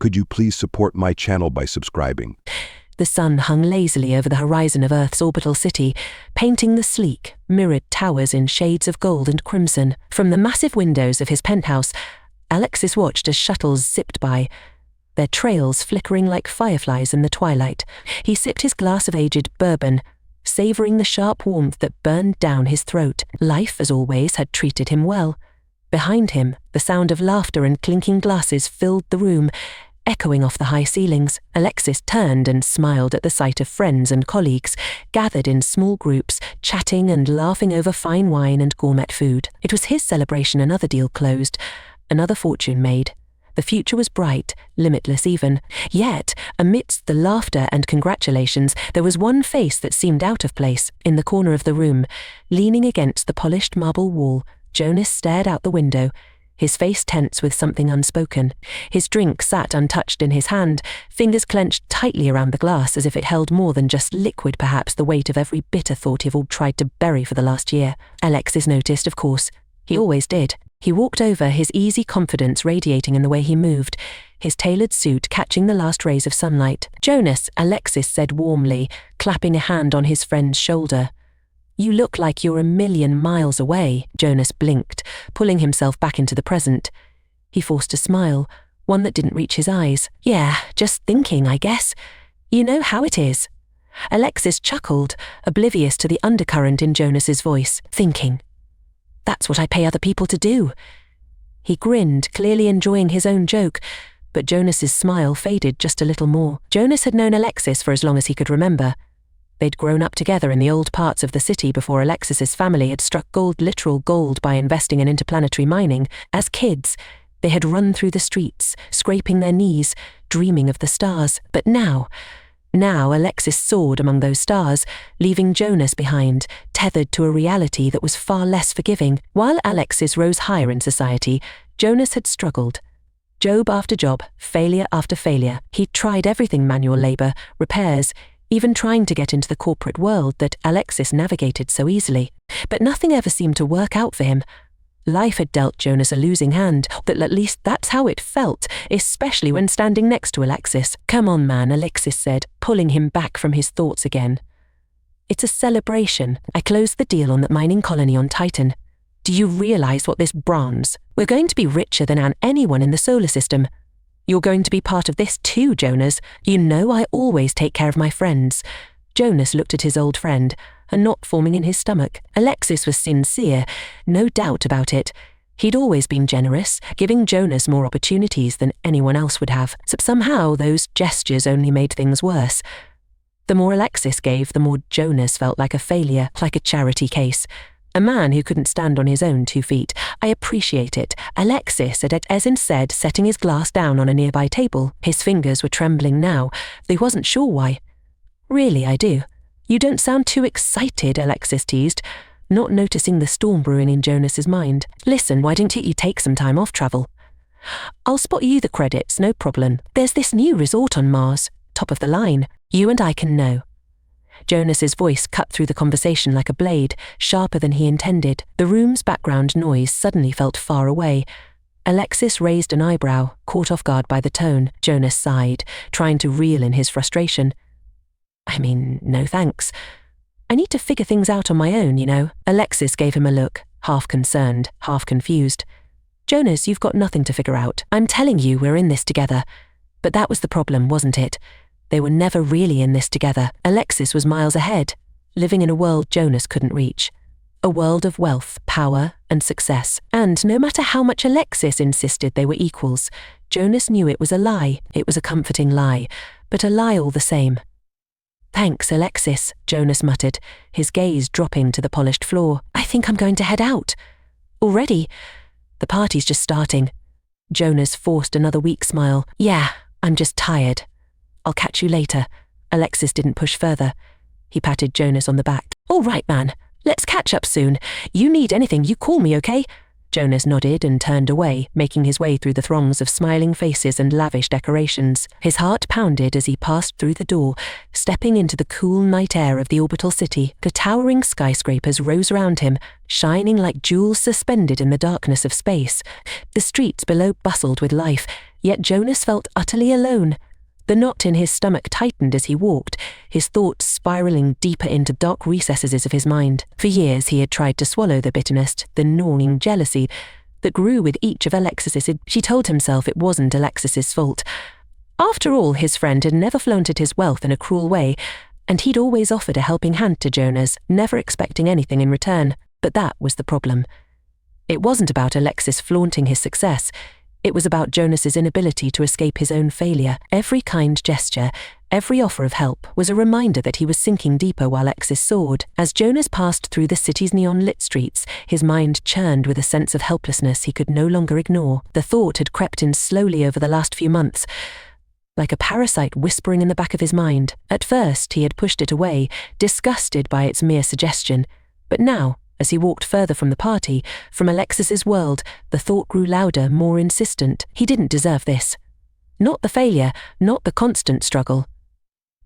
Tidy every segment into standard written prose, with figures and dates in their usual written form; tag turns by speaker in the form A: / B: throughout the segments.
A: Could you please support my channel by subscribing?
B: The sun hung lazily over the horizon of Earth's orbital city, painting the sleek, mirrored towers in shades of gold and crimson. From the massive windows of his penthouse, Alexis watched as shuttles zipped by, their trails flickering like fireflies in the twilight. He sipped his glass of aged bourbon, savouring the sharp warmth that burned down his throat. Life, as always, had treated him well. Behind him, the sound of laughter and clinking glasses filled the room, echoing off the high ceilings. Alexis turned and smiled at the sight of friends and colleagues, gathered in small groups, chatting and laughing over fine wine and gourmet food. It was his celebration, another deal closed, another fortune made. The future was bright, limitless even. Yet, amidst the laughter and congratulations, there was one face that seemed out of place. In the corner of the room, leaning against the polished marble wall, Jonas stared out the window, his face tense with something unspoken. His drink sat untouched in his hand, fingers clenched tightly around the glass as if it held more than just liquid, perhaps the weight of every bitter thought he'd all tried to bury for the last year. Alexis noticed, of course. He always did. He walked over, his easy confidence radiating in the way he moved, his tailored suit catching the last rays of sunlight. "Jonas," Alexis said warmly, clapping a hand on his friend's shoulder. "You look like you're a million miles away." Jonas blinked, pulling himself back into the present. He forced a smile, one that didn't reach his eyes. "Yeah, just thinking, I guess. You know how it is." Alexis chuckled, oblivious to the undercurrent in Jonas's voice. "Thinking. That's what I pay other people to do." He grinned, clearly enjoying his own joke, but Jonas's smile faded just a little more. Jonas had known Alexis for as long as he could remember. They'd grown up together in the old parts of the city before Alexis's family had struck gold, literal gold, by investing in interplanetary mining. As kids, they had run through the streets, scraping their knees, dreaming of the stars. But now Alexis soared among those stars, leaving Jonas behind, tethered to a reality that was far less forgiving. While Alexis rose higher in society, Jonas had struggled. Job after job, failure after failure. He'd tried everything: manual labour, repairs, even trying to get into the corporate world that Alexis navigated so easily. But nothing ever seemed to work out for him. Life had dealt Jonas a losing hand, but at least that's how it felt, especially when standing next to Alexis. "Come on, man," Alexis said, pulling him back from his thoughts again. "It's a celebration. I closed the deal on that mining colony on Titan. Do you realize what this bronze? We're going to be richer than anyone in the solar system. You're going to be part of this too, Jonas. You know I always take care of my friends." Jonas looked at his old friend, a knot forming in his stomach. Alexis was sincere, no doubt about it. He'd always been generous, giving Jonas more opportunities than anyone else would have. So somehow those gestures only made things worse. The more Alexis gave, the more Jonas felt like a failure, like a charity case. A man who couldn't stand on his own 2 feet. "I appreciate it," Alexis had said, setting his glass down on a nearby table. His fingers were trembling now, though he wasn't sure why. "Really, I do. You don't sound too excited," Alexis teased, not noticing the storm brewing in Jonas's mind. "Listen, why don't you take some time off travel? I'll spot you the credits, no problem. There's this new resort on Mars, top of the line. You and I can know." Jonas's voice cut through the conversation like a blade, sharper than he intended. The room's background noise suddenly felt far away. Alexis raised an eyebrow, caught off guard by the tone. Jonas sighed, trying to reel in his frustration. "I mean, no thanks. I need to figure things out on my own, you know." Alexis gave him a look, half concerned, half confused. "Jonas, you've got nothing to figure out. I'm telling you we're in this together." But that was the problem, wasn't it? They were never really in this together. Alexis was miles ahead, living in a world Jonas couldn't reach. A world of wealth, power, and success. And no matter how much Alexis insisted they were equals, Jonas knew it was a lie. It was a comforting lie, but a lie all the same. "Thanks, Alexis," Jonas muttered, his gaze dropping to the polished floor. "I think I'm going to head out." "Already? The party's just starting." Jonas forced another weak smile. "Yeah, I'm just tired. I'll catch you later." Alexis didn't push further. He patted Jonas on the back. "All right, man. Let's catch up soon. You need anything, you call me, okay?" Jonas nodded and turned away, making his way through the throngs of smiling faces and lavish decorations. His heart pounded as he passed through the door, stepping into the cool night air of the orbital city. The towering skyscrapers rose around him, shining like jewels suspended in the darkness of space. The streets below bustled with life, yet Jonas felt utterly alone. The knot in his stomach tightened as he walked, his thoughts spiraling deeper into dark recesses of his mind. For years he had tried to swallow the bitterness, the gnawing jealousy that grew with each of Alexis's. She told himself it wasn't Alexis's fault. After all, his friend had never flaunted his wealth in a cruel way, and he'd always offered a helping hand to Jonas, never expecting anything in return. But that was the problem. It wasn't about Alexis flaunting his success. It was about Jonas's inability to escape his own failure. Every kind gesture, every offer of help was a reminder that he was sinking deeper while Alexis soared. As Jonas passed through the city's neon-lit streets, his mind churned with a sense of helplessness he could no longer ignore. The thought had crept in slowly over the last few months, like a parasite whispering in the back of his mind. At first, he had pushed it away, disgusted by its mere suggestion. But now, as he walked further from the party, from Alexis's world, the thought grew louder, more insistent. He didn't deserve this. Not the failure, not the constant struggle.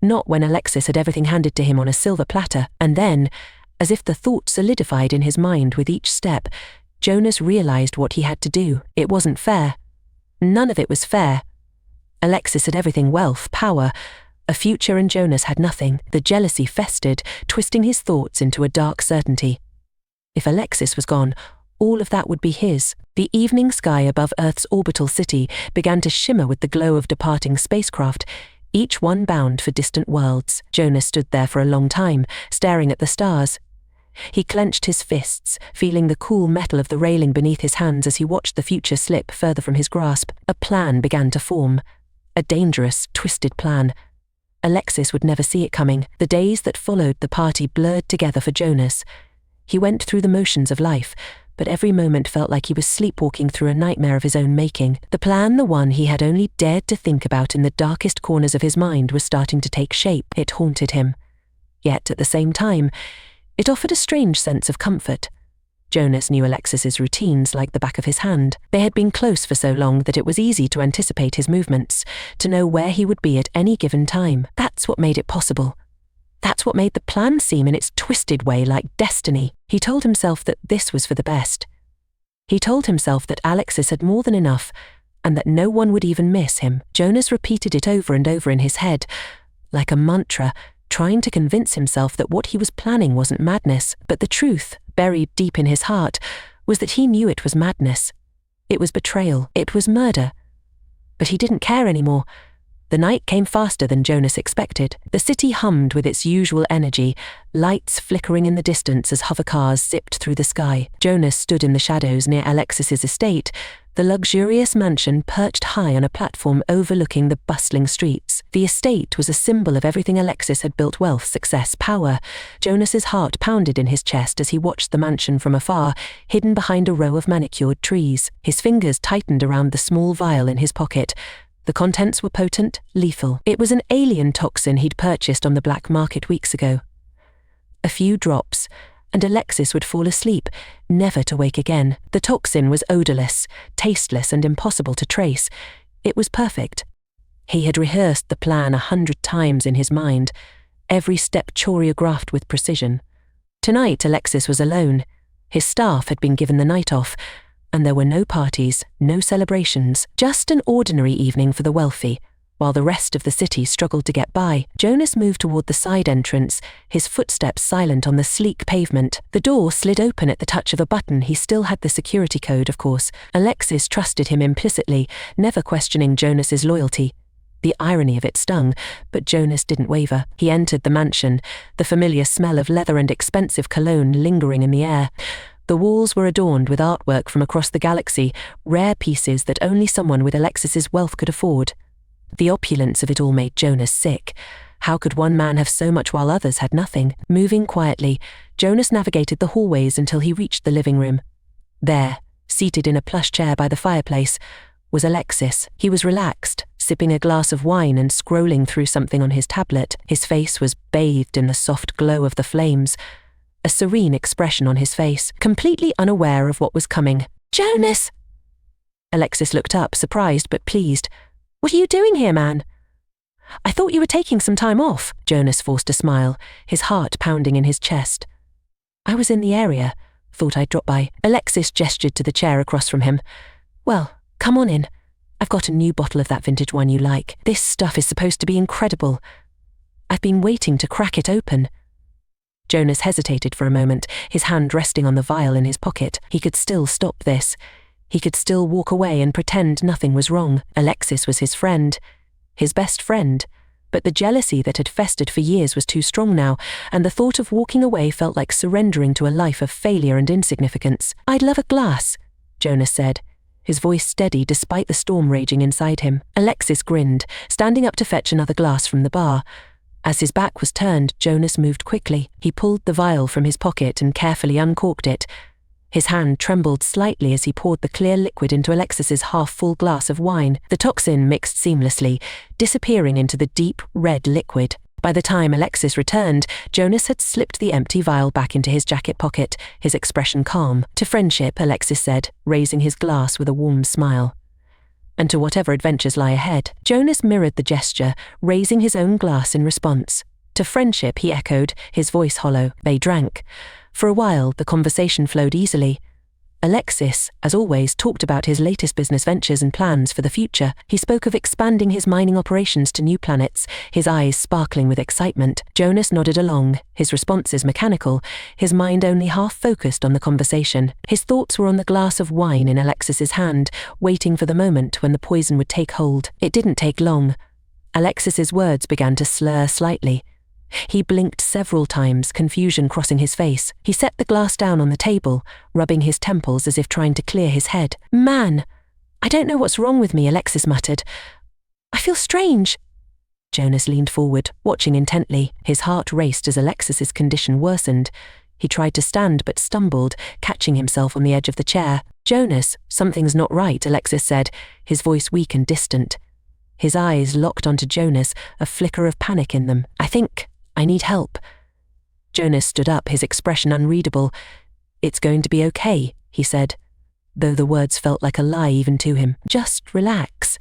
B: Not when Alexis had everything handed to him on a silver platter. And then, as if the thought solidified in his mind with each step, Jonas realized what he had to do. It wasn't fair. None of it was fair. Alexis had everything: wealth, power, a future, and Jonas had nothing. The jealousy festered, twisting his thoughts into a dark certainty. If Alexis was gone, all of that would be his. The evening sky above Earth's orbital city began to shimmer with the glow of departing spacecraft, each one bound for distant worlds. Jonas stood there for a long time, staring at the stars. He clenched his fists, feeling the cool metal of the railing beneath his hands as he watched the future slip further from his grasp. A plan began to form. A dangerous, twisted plan. Alexis would never see it coming. The days that followed the party blurred together for Jonas. He went through the motions of life, but every moment felt like he was sleepwalking through a nightmare of his own making. The plan, the one he had only dared to think about in the darkest corners of his mind, was starting to take shape. It haunted him. Yet, at the same time, it offered a strange sense of comfort. Jonas knew Alexis's routines like the back of his hand. They had been close for so long that it was easy to anticipate his movements, to know where he would be at any given time. That's what made it possible. That's what made the plan seem in its twisted way like destiny. He told himself that this was for the best. He told himself that Alexis had more than enough, and that no one would even miss him. Jonas repeated it over and over in his head, like a mantra, trying to convince himself that what he was planning wasn't madness. But the truth, buried deep in his heart, was that he knew it was madness. It was betrayal. It was murder. But he didn't care anymore. The night came faster than Jonas expected. The city hummed with its usual energy, lights flickering in the distance as hovercars zipped through the sky. Jonas stood in the shadows near Alexis's estate, the luxurious mansion perched high on a platform overlooking the bustling streets. The estate was a symbol of everything Alexis had built: wealth, success, power. Jonas's heart pounded in his chest as he watched the mansion from afar, hidden behind a row of manicured trees. His fingers tightened around the small vial in his pocket. The contents were potent, lethal. It was an alien toxin he'd purchased on the black market weeks ago. A few drops, and Alexis would fall asleep, never to wake again. The toxin was odorless, tasteless, and impossible to trace. It was perfect. He had rehearsed the plan 100 times in his mind, every step choreographed with precision. Tonight, Alexis was alone. His staff had been given the night off, and there were no parties, no celebrations, just an ordinary evening for the wealthy, while the rest of the city struggled to get by. Jonas moved toward the side entrance, his footsteps silent on the sleek pavement. The door slid open at the touch of a button. He still had the security code, of course. Alexis trusted him implicitly, never questioning Jonas's loyalty. The irony of it stung, but Jonas didn't waver. He entered the mansion, the familiar smell of leather and expensive cologne lingering in the air. The walls were adorned with artwork from across the galaxy, rare pieces that only someone with Alexis's wealth could afford. The opulence of it all made Jonas sick. How could one man have so much while others had nothing? Moving quietly, Jonas navigated the hallways until he reached the living room. There, seated in a plush chair by the fireplace, was Alexis. He was relaxed, sipping a glass of wine and scrolling through something on his tablet. His face was bathed in the soft glow of the flames, a serene expression on his face, completely unaware of what was coming. Jonas! Alexis looked up, surprised but pleased. What are you doing here, man? I thought you were taking some time off, Jonas forced a smile, his heart pounding in his chest. I was in the area. Thought I'd drop by. Alexis gestured to the chair across from him. Well, come on in. I've got a new bottle of that vintage wine you like. This stuff is supposed to be incredible. I've been waiting to crack it open. Jonas hesitated for a moment, his hand resting on the vial in his pocket. He could still stop this. He could still walk away and pretend nothing was wrong. Alexis was his friend. His best friend. But the jealousy that had festered for years was too strong now, and the thought of walking away felt like surrendering to a life of failure and insignificance. I'd love a glass, Jonas said, his voice steady despite the storm raging inside him. Alexis grinned, standing up to fetch another glass from the bar. As his back was turned, Jonas moved quickly. He pulled the vial from his pocket and carefully uncorked it. His hand trembled slightly as he poured the clear liquid into Alexis's half-full glass of wine. The toxin mixed seamlessly, disappearing into the deep, red liquid. By the time Alexis returned, Jonas had slipped the empty vial back into his jacket pocket, his expression calm. To friendship, Alexis said, raising his glass with a warm smile. And to whatever adventures lie ahead. Jonas mirrored the gesture, raising his own glass in response. To friendship, he echoed, his voice hollow. They drank. For a while, the conversation flowed easily. Alexis, as always, talked about his latest business ventures and plans for the future. He spoke of expanding his mining operations to new planets, his eyes sparkling with excitement. Jonas nodded along, his responses mechanical, his mind only half focused on the conversation. His thoughts were on the glass of wine in Alexis's hand, waiting for the moment when the poison would take hold. It didn't take long. Alexis's words began to slur slightly. He blinked several times, confusion crossing his face. He set the glass down on the table, rubbing his temples as if trying to clear his head. Man, I don't know what's wrong with me, Alexis muttered. I feel strange. Jonas leaned forward, watching intently. His heart raced as Alexis's condition worsened. He tried to stand but stumbled, catching himself on the edge of the chair. Jonas, something's not right, Alexis said, his voice weak and distant. His eyes locked onto Jonas, a flicker of panic in them. I need help. Jonas stood up, his expression unreadable. It's going to be okay, he said, though the words felt like a lie even to him. Just relax.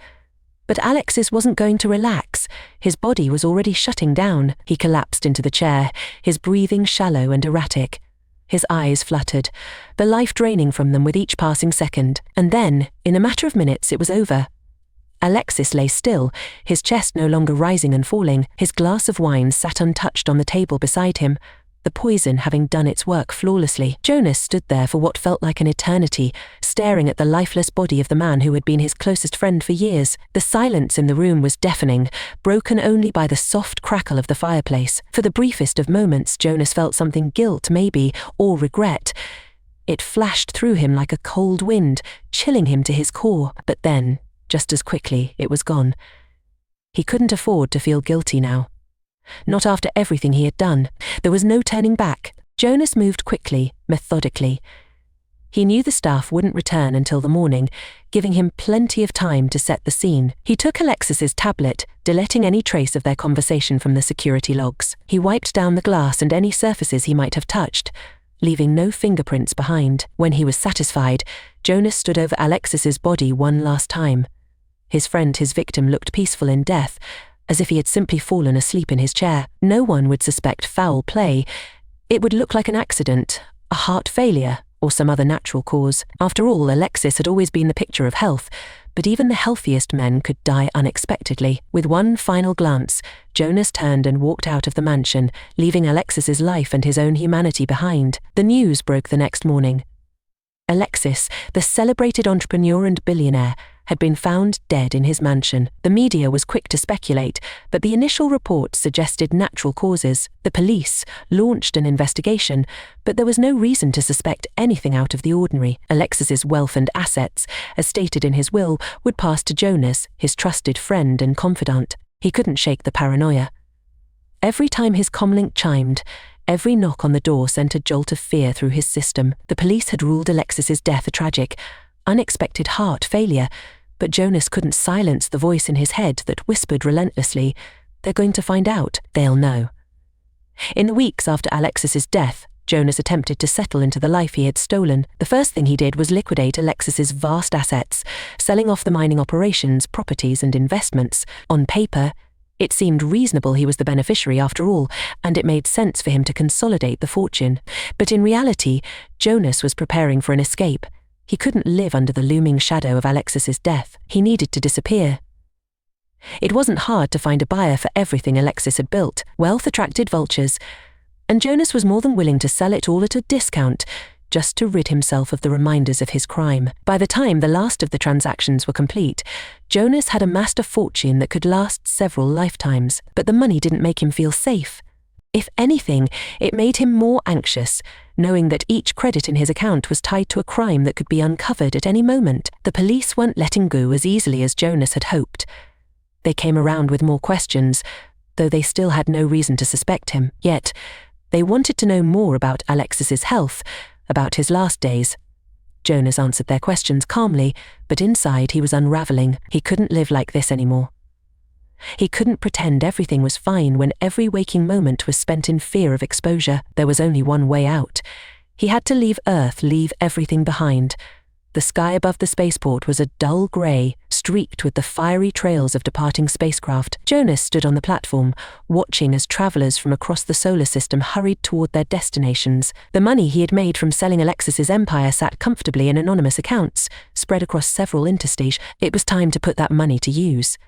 B: But Alexis wasn't going to relax. His body was already shutting down. He collapsed into the chair, his breathing shallow and erratic. His eyes fluttered, the life draining from them with each passing second. And then, in a matter of minutes, it was over. Alexis lay still, his chest no longer rising and falling. His glass of wine sat untouched on the table beside him, the poison having done its work flawlessly. Jonas stood there for what felt like an eternity, staring at the lifeless body of the man who had been his closest friend for years. The silence in the room was deafening, broken only by the soft crackle of the fireplace. For the briefest of moments, Jonas felt something, guilt maybe, or regret. It flashed through him like a cold wind, chilling him to his core. But then, just as quickly, it was gone. He couldn't afford to feel guilty now. Not after everything he had done. There was no turning back. Jonas moved quickly, methodically. He knew the staff wouldn't return until the morning, giving him plenty of time to set the scene. He took Alexis's tablet, deleting any trace of their conversation from the security logs. He wiped down the glass and any surfaces he might have touched, leaving no fingerprints behind. When he was satisfied, Jonas stood over Alexis's body one last time. His friend, his victim, looked peaceful in death, as if he had simply fallen asleep in his chair. No one would suspect foul play. It would look like an accident, a heart failure, or some other natural cause. After all, Alexis had always been the picture of health, but even the healthiest men could die unexpectedly. With one final glance, Jonas turned and walked out of the mansion, leaving Alexis's life and his own humanity behind. The news broke the next morning. Alexis, the celebrated entrepreneur and billionaire, had been found dead in his mansion. The media was quick to speculate, but the initial reports suggested natural causes. The police launched an investigation, but there was no reason to suspect anything out of the ordinary. Alexis's wealth and assets, as stated in his will, would pass to Jonas, his trusted friend and confidant. He couldn't shake the paranoia. Every time his comlink chimed, every knock on the door sent a jolt of fear through his system. The police had ruled Alexis's death a tragic, unexpected heart failure, but Jonas couldn't silence the voice in his head that whispered relentlessly, "They're going to find out. They'll know." In the weeks after Alexis's death, Jonas attempted to settle into the life he had stolen. The first thing he did was liquidate Alexis's vast assets, selling off the mining operations, properties, and investments. On paper, it seemed reasonable he was the beneficiary after all, and it made sense for him to consolidate the fortune. But in reality, Jonas was preparing for an escape. He couldn't live under the looming shadow of Alexis's death. He needed to disappear. It wasn't hard to find a buyer for everything Alexis had built. Wealth attracted vultures, and Jonas was more than willing to sell it all at a discount, just to rid himself of the reminders of his crime. By the time the last of the transactions were complete, Jonas had amassed a fortune that could last several lifetimes. But the money didn't make him feel safe. If anything, it made him more anxious, knowing that each credit in his account was tied to a crime that could be uncovered at any moment. The police weren't letting go as easily as Jonas had hoped. They came around with more questions, though they still had no reason to suspect him. Yet, they wanted to know more about Alexis's health, about his last days. Jonas answered their questions calmly, but inside he was unraveling. He couldn't live like this anymore. He couldn't pretend everything was fine when every waking moment was spent in fear of exposure. There was only one way out. He had to leave Earth, leave everything behind. The sky above the spaceport was a dull grey, streaked with the fiery trails of departing spacecraft. Jonas stood on the platform, watching as travelers from across the solar system hurried toward their destinations. The money he had made from selling Alexis's empire sat comfortably in anonymous accounts, spread across several interstates. It was time to put that money to use.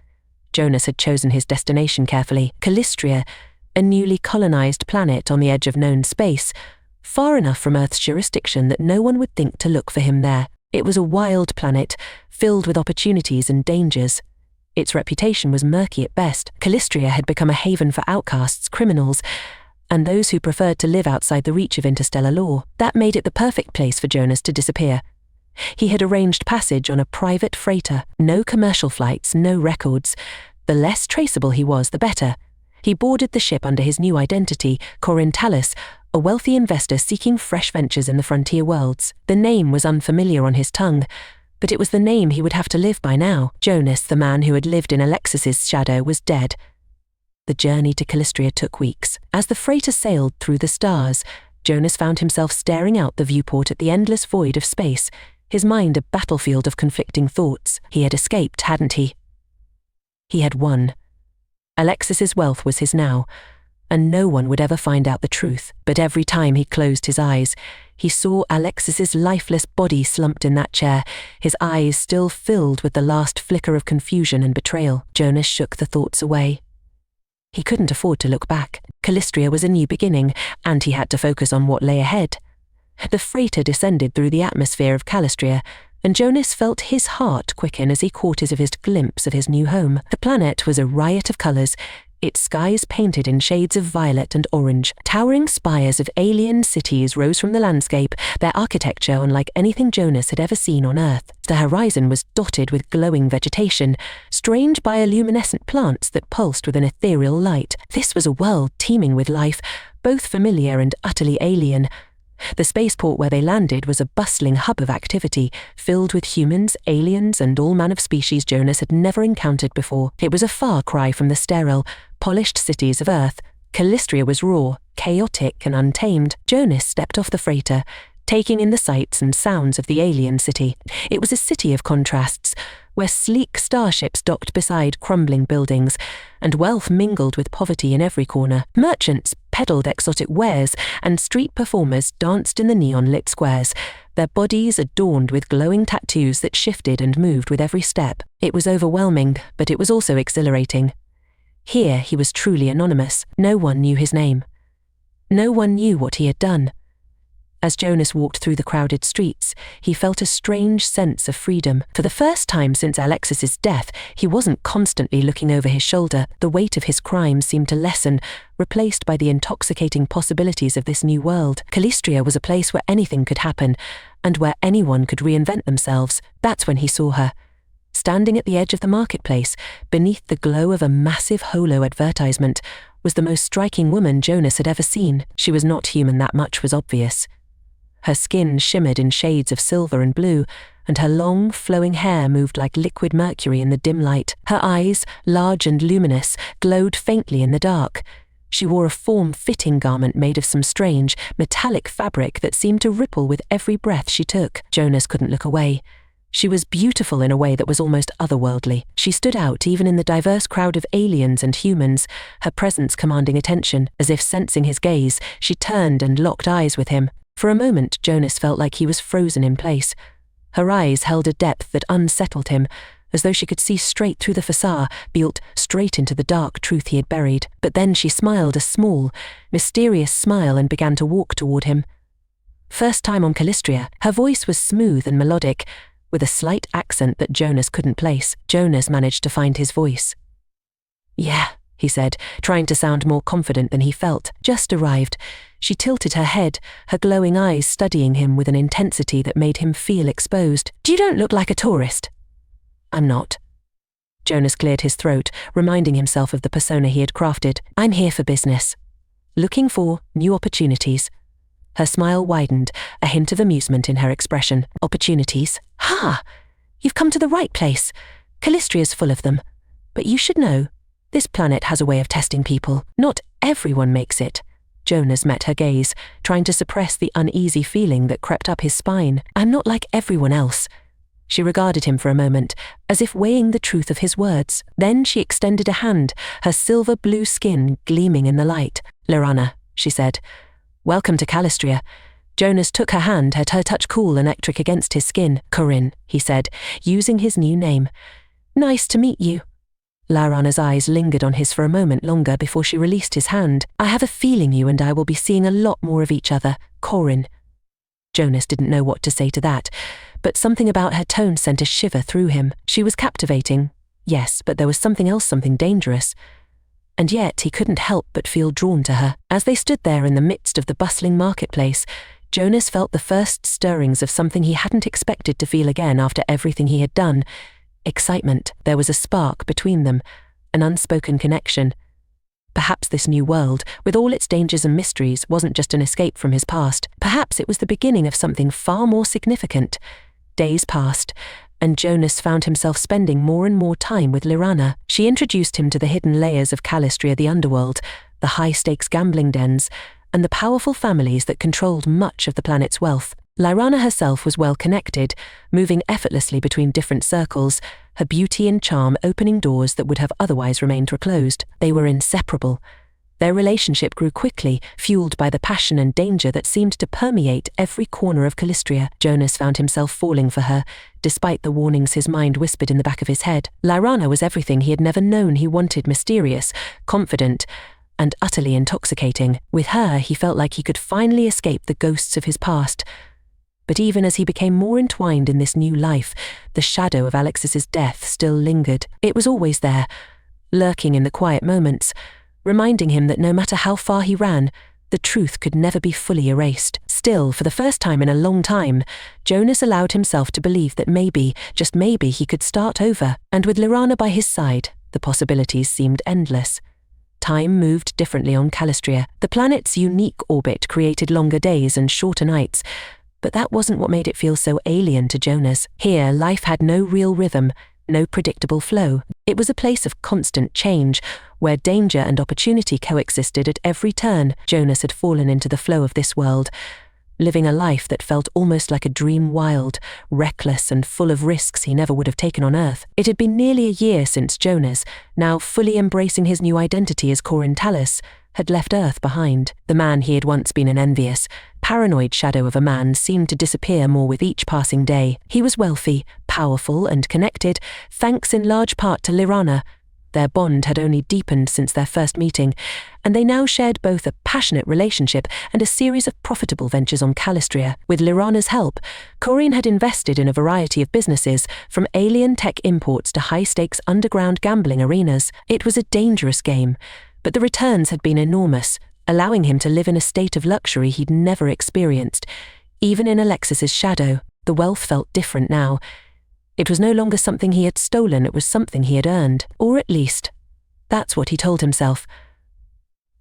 B: Jonas had chosen his destination carefully, Callistria, a newly colonized planet on the edge of known space, far enough from Earth's jurisdiction that no one would think to look for him there. It was a wild planet, filled with opportunities and dangers. Its reputation was murky at best. Callistria had become a haven for outcasts, criminals, and those who preferred to live outside the reach of interstellar law. That made it the perfect place for Jonas to disappear. He had arranged passage on a private freighter. No commercial flights, no records. The less traceable he was, the better. He boarded the ship under his new identity, Corintalis, a wealthy investor seeking fresh ventures in the frontier worlds. The name was unfamiliar on his tongue, but it was the name he would have to live by now. Jonas, the man who had lived in Alexis's shadow, was dead. The journey to Callistria took weeks. As the freighter sailed through the stars, Jonas found himself staring out the viewport at the endless void of space, his mind a battlefield of conflicting thoughts. He had escaped, hadn't he? He had won. Alexis's wealth was his now, and no one would ever find out the truth. But every time he closed his eyes, he saw Alexis's lifeless body slumped in that chair, his eyes still filled with the last flicker of confusion and betrayal. Jonas shook the thoughts away. He couldn't afford to look back. Callistria was a new beginning, and he had to focus on what lay ahead. The freighter descended through the atmosphere of Callistria, and Jonas felt his heart quicken as he caught his glimpse of his new home. The planet was a riot of colours, its skies painted in shades of violet and orange. Towering spires of alien cities rose from the landscape, their architecture unlike anything Jonas had ever seen on Earth. The horizon was dotted with glowing vegetation, strange bioluminescent plants that pulsed with an ethereal light. This was a world teeming with life, both familiar and utterly alien. The spaceport where they landed was a bustling hub of activity, filled with humans, aliens, and all manner of species Jonas had never encountered before. It was a far cry from the sterile, polished cities of Earth. Callistria was raw, chaotic, and untamed. Jonas stepped off the freighter, taking in the sights and sounds of the alien city. It was a city of contrasts, where sleek starships docked beside crumbling buildings, and wealth mingled with poverty in every corner. Merchants peddled exotic wares, and street performers danced in the neon-lit squares, their bodies adorned with glowing tattoos that shifted and moved with every step. It was overwhelming, but it was also exhilarating. Here he was truly anonymous. No one knew his name. No one knew what he had done. As Jonas walked through the crowded streets, he felt a strange sense of freedom. For the first time since Alexis's death, he wasn't constantly looking over his shoulder. The weight of his crime seemed to lessen, replaced by the intoxicating possibilities of this new world. Callistria was a place where anything could happen, and where anyone could reinvent themselves. That's when he saw her. Standing at the edge of the marketplace, beneath the glow of a massive holo advertisement, was the most striking woman Jonas had ever seen. She was not human, that much was obvious. Her skin shimmered in shades of silver and blue, and her long, flowing hair moved like liquid mercury in the dim light. Her eyes, large and luminous, glowed faintly in the dark. She wore a form-fitting garment made of some strange, metallic fabric that seemed to ripple with every breath she took. Jonas couldn't look away. She was beautiful in a way that was almost otherworldly. She stood out even in the diverse crowd of aliens and humans, her presence commanding attention. As if sensing his gaze, she turned and locked eyes with him. For a moment, Jonas felt like he was frozen in place. Her eyes held a depth that unsettled him, as though she could see straight through the facade, built straight into the dark truth he had buried. But then she smiled a small, mysterious smile and began to walk toward him. First time on Calistria, her voice was smooth and melodic, with a slight accent that Jonas couldn't place. Jonas managed to find his voice. "Yeah," he said, trying to sound more confident than he felt. "Just arrived." She tilted her head, her glowing eyes studying him with an intensity that made him feel exposed. "You don't look like a tourist." "I'm not." Jonas cleared his throat, reminding himself of the persona he had crafted. "I'm here for business. Looking for new opportunities." Her smile widened, a hint of amusement in her expression. "Opportunities? Ha! You've come to the right place. Calistria's full of them. But you should know, this planet has a way of testing people. Not everyone makes it." Jonas met her gaze, trying to suppress the uneasy feeling that crept up his spine. "I'm not like everyone else." She regarded him for a moment, as if weighing the truth of his words. Then she extended a hand, her silver-blue skin gleaming in the light. "Lirana," she said. "Welcome to Calistria." Jonas took her hand, her touch cool and electric against his skin. "Corinne," he said, using his new name. "Nice to meet you." Lirana's eyes lingered on his for a moment longer before she released his hand. "I have a feeling you and I will be seeing a lot more of each other, Corinne." Jonas didn't know what to say to that, but something about her tone sent a shiver through him. She was captivating, yes, but there was something else, something dangerous. And yet he couldn't help but feel drawn to her. As they stood there in the midst of the bustling marketplace, Jonas felt the first stirrings of something he hadn't expected to feel again after everything he had done. Excitement. There was a spark between them, an unspoken connection. Perhaps this new world, with all its dangers and mysteries, wasn't just an escape from his past. Perhaps it was the beginning of something far more significant. Days passed, and Jonas found himself spending more and more time with Lirana. She introduced him to the hidden layers of Calistria, the underworld, the high-stakes gambling dens, and the powerful families that controlled much of the planet's wealth. Lirana herself was well connected, moving effortlessly between different circles, her beauty and charm opening doors that would have otherwise remained closed. They were inseparable. Their relationship grew quickly, fueled by the passion and danger that seemed to permeate every corner of Calistria. Jonas found himself falling for her, despite the warnings his mind whispered in the back of his head. Lirana was everything he had never known he wanted: mysterious, confident, and utterly intoxicating. With her, he felt like he could finally escape the ghosts of his past. But even as he became more entwined in this new life, the shadow of Alexis's death still lingered. It was always there, lurking in the quiet moments, reminding him that no matter how far he ran, the truth could never be fully erased. Still, for the first time in a long time, Jonas allowed himself to believe that maybe, just maybe, he could start over. And with Lirana by his side, the possibilities seemed endless. Time moved differently on Calistria. The planet's unique orbit created longer days and shorter nights, but that wasn't what made it feel so alien to Jonas. Here, life had no real rhythm, no predictable flow. It was a place of constant change, where danger and opportunity coexisted at every turn. Jonas had fallen into the flow of this world, living a life that felt almost like a dream, wild, reckless, and full of risks he never would have taken on Earth. It had been nearly a year since Jonas, now fully embracing his new identity as Corin Tallis, had left Earth behind. The man he had once been an envious, paranoid shadow of a man seemed to disappear more with each passing day. He was wealthy, powerful, and connected, thanks in large part to Lirana. Their bond had only deepened since their first meeting, and they now shared both a passionate relationship and a series of profitable ventures on Calistria. With Lirana's help, Corinne had invested in a variety of businesses, from alien tech imports to high-stakes underground gambling arenas. It was a dangerous game, but the returns had been enormous, allowing him to live in a state of luxury he'd never experienced. Even in Alexis's shadow, the wealth felt different now. It was no longer something he had stolen, it was something he had earned. Or at least, that's what he told himself.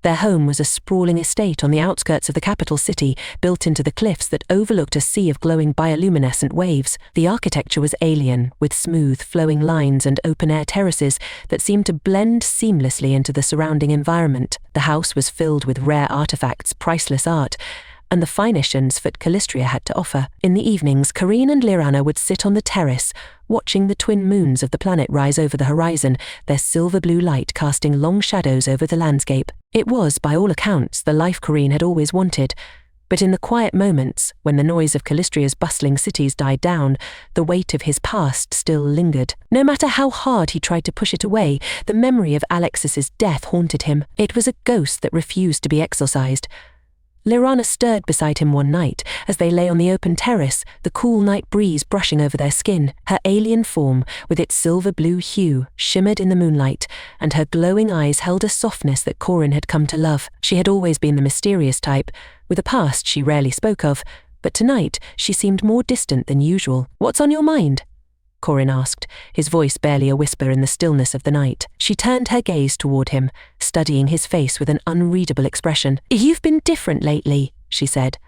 B: Their home was a sprawling estate on the outskirts of the capital city, built into the cliffs that overlooked a sea of glowing bioluminescent waves. The architecture was alien, with smooth, flowing lines and open-air terraces that seemed to blend seamlessly into the surrounding environment. The house was filled with rare artifacts, priceless art, and the finest that Calistria had to offer. In the evenings, Corinne and Lyrana would sit on the terrace, watching the twin moons of the planet rise over the horizon, their silver-blue light casting long shadows over the landscape. It was, by all accounts, the life Corinne had always wanted, but in the quiet moments, when the noise of Calistria's bustling cities died down, the weight of his past still lingered. No matter how hard he tried to push it away, the memory of Alexis's death haunted him. It was a ghost that refused to be exorcised. Lyrana stirred beside him one night as they lay on the open terrace, the cool night breeze brushing over their skin. Her alien form, with its silver-blue hue, shimmered in the moonlight, and her glowing eyes held a softness that Corinne had come to love. She had always been the mysterious type, with a past she rarely spoke of, but tonight she seemed more distant than usual. "What's on your mind?" Corinne asked, his voice barely a whisper in the stillness of the night. She turned her gaze toward him, studying his face with an unreadable expression. "You've been different lately," she said,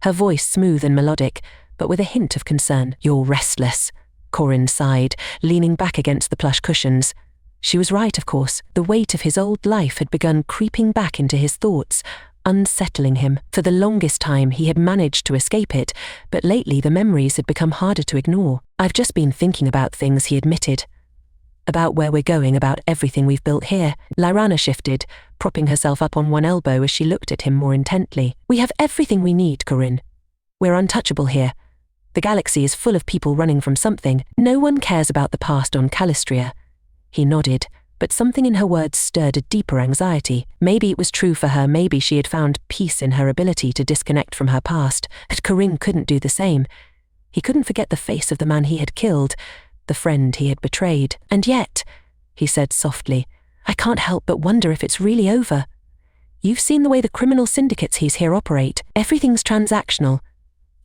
B: her voice smooth and melodic, but with a hint of concern. "You're restless," Corinne sighed, leaning back against the plush cushions. She was right, of course. The weight of his old life had begun creeping back into his thoughts, unsettling him. For the longest time he had managed to escape it, but lately the memories had become harder to ignore. "I've just been thinking about things," he admitted. "About where we're going, about everything we've built here." Lyrana shifted, propping herself up on one elbow as she looked at him more intently. "We have everything we need, Corinne. We're untouchable here. The galaxy is full of people running from something. No one cares about the past on Calistria." He nodded, but something in her words stirred a deeper anxiety. Maybe it was true for her, maybe she had found peace in her ability to disconnect from her past, but Corinne couldn't do the same. He couldn't forget the face of the man he had killed, the friend he had betrayed. "And yet," he said softly, "I can't help but wonder if it's really over. You've seen the way the criminal syndicates he's here operate. Everything's transactional.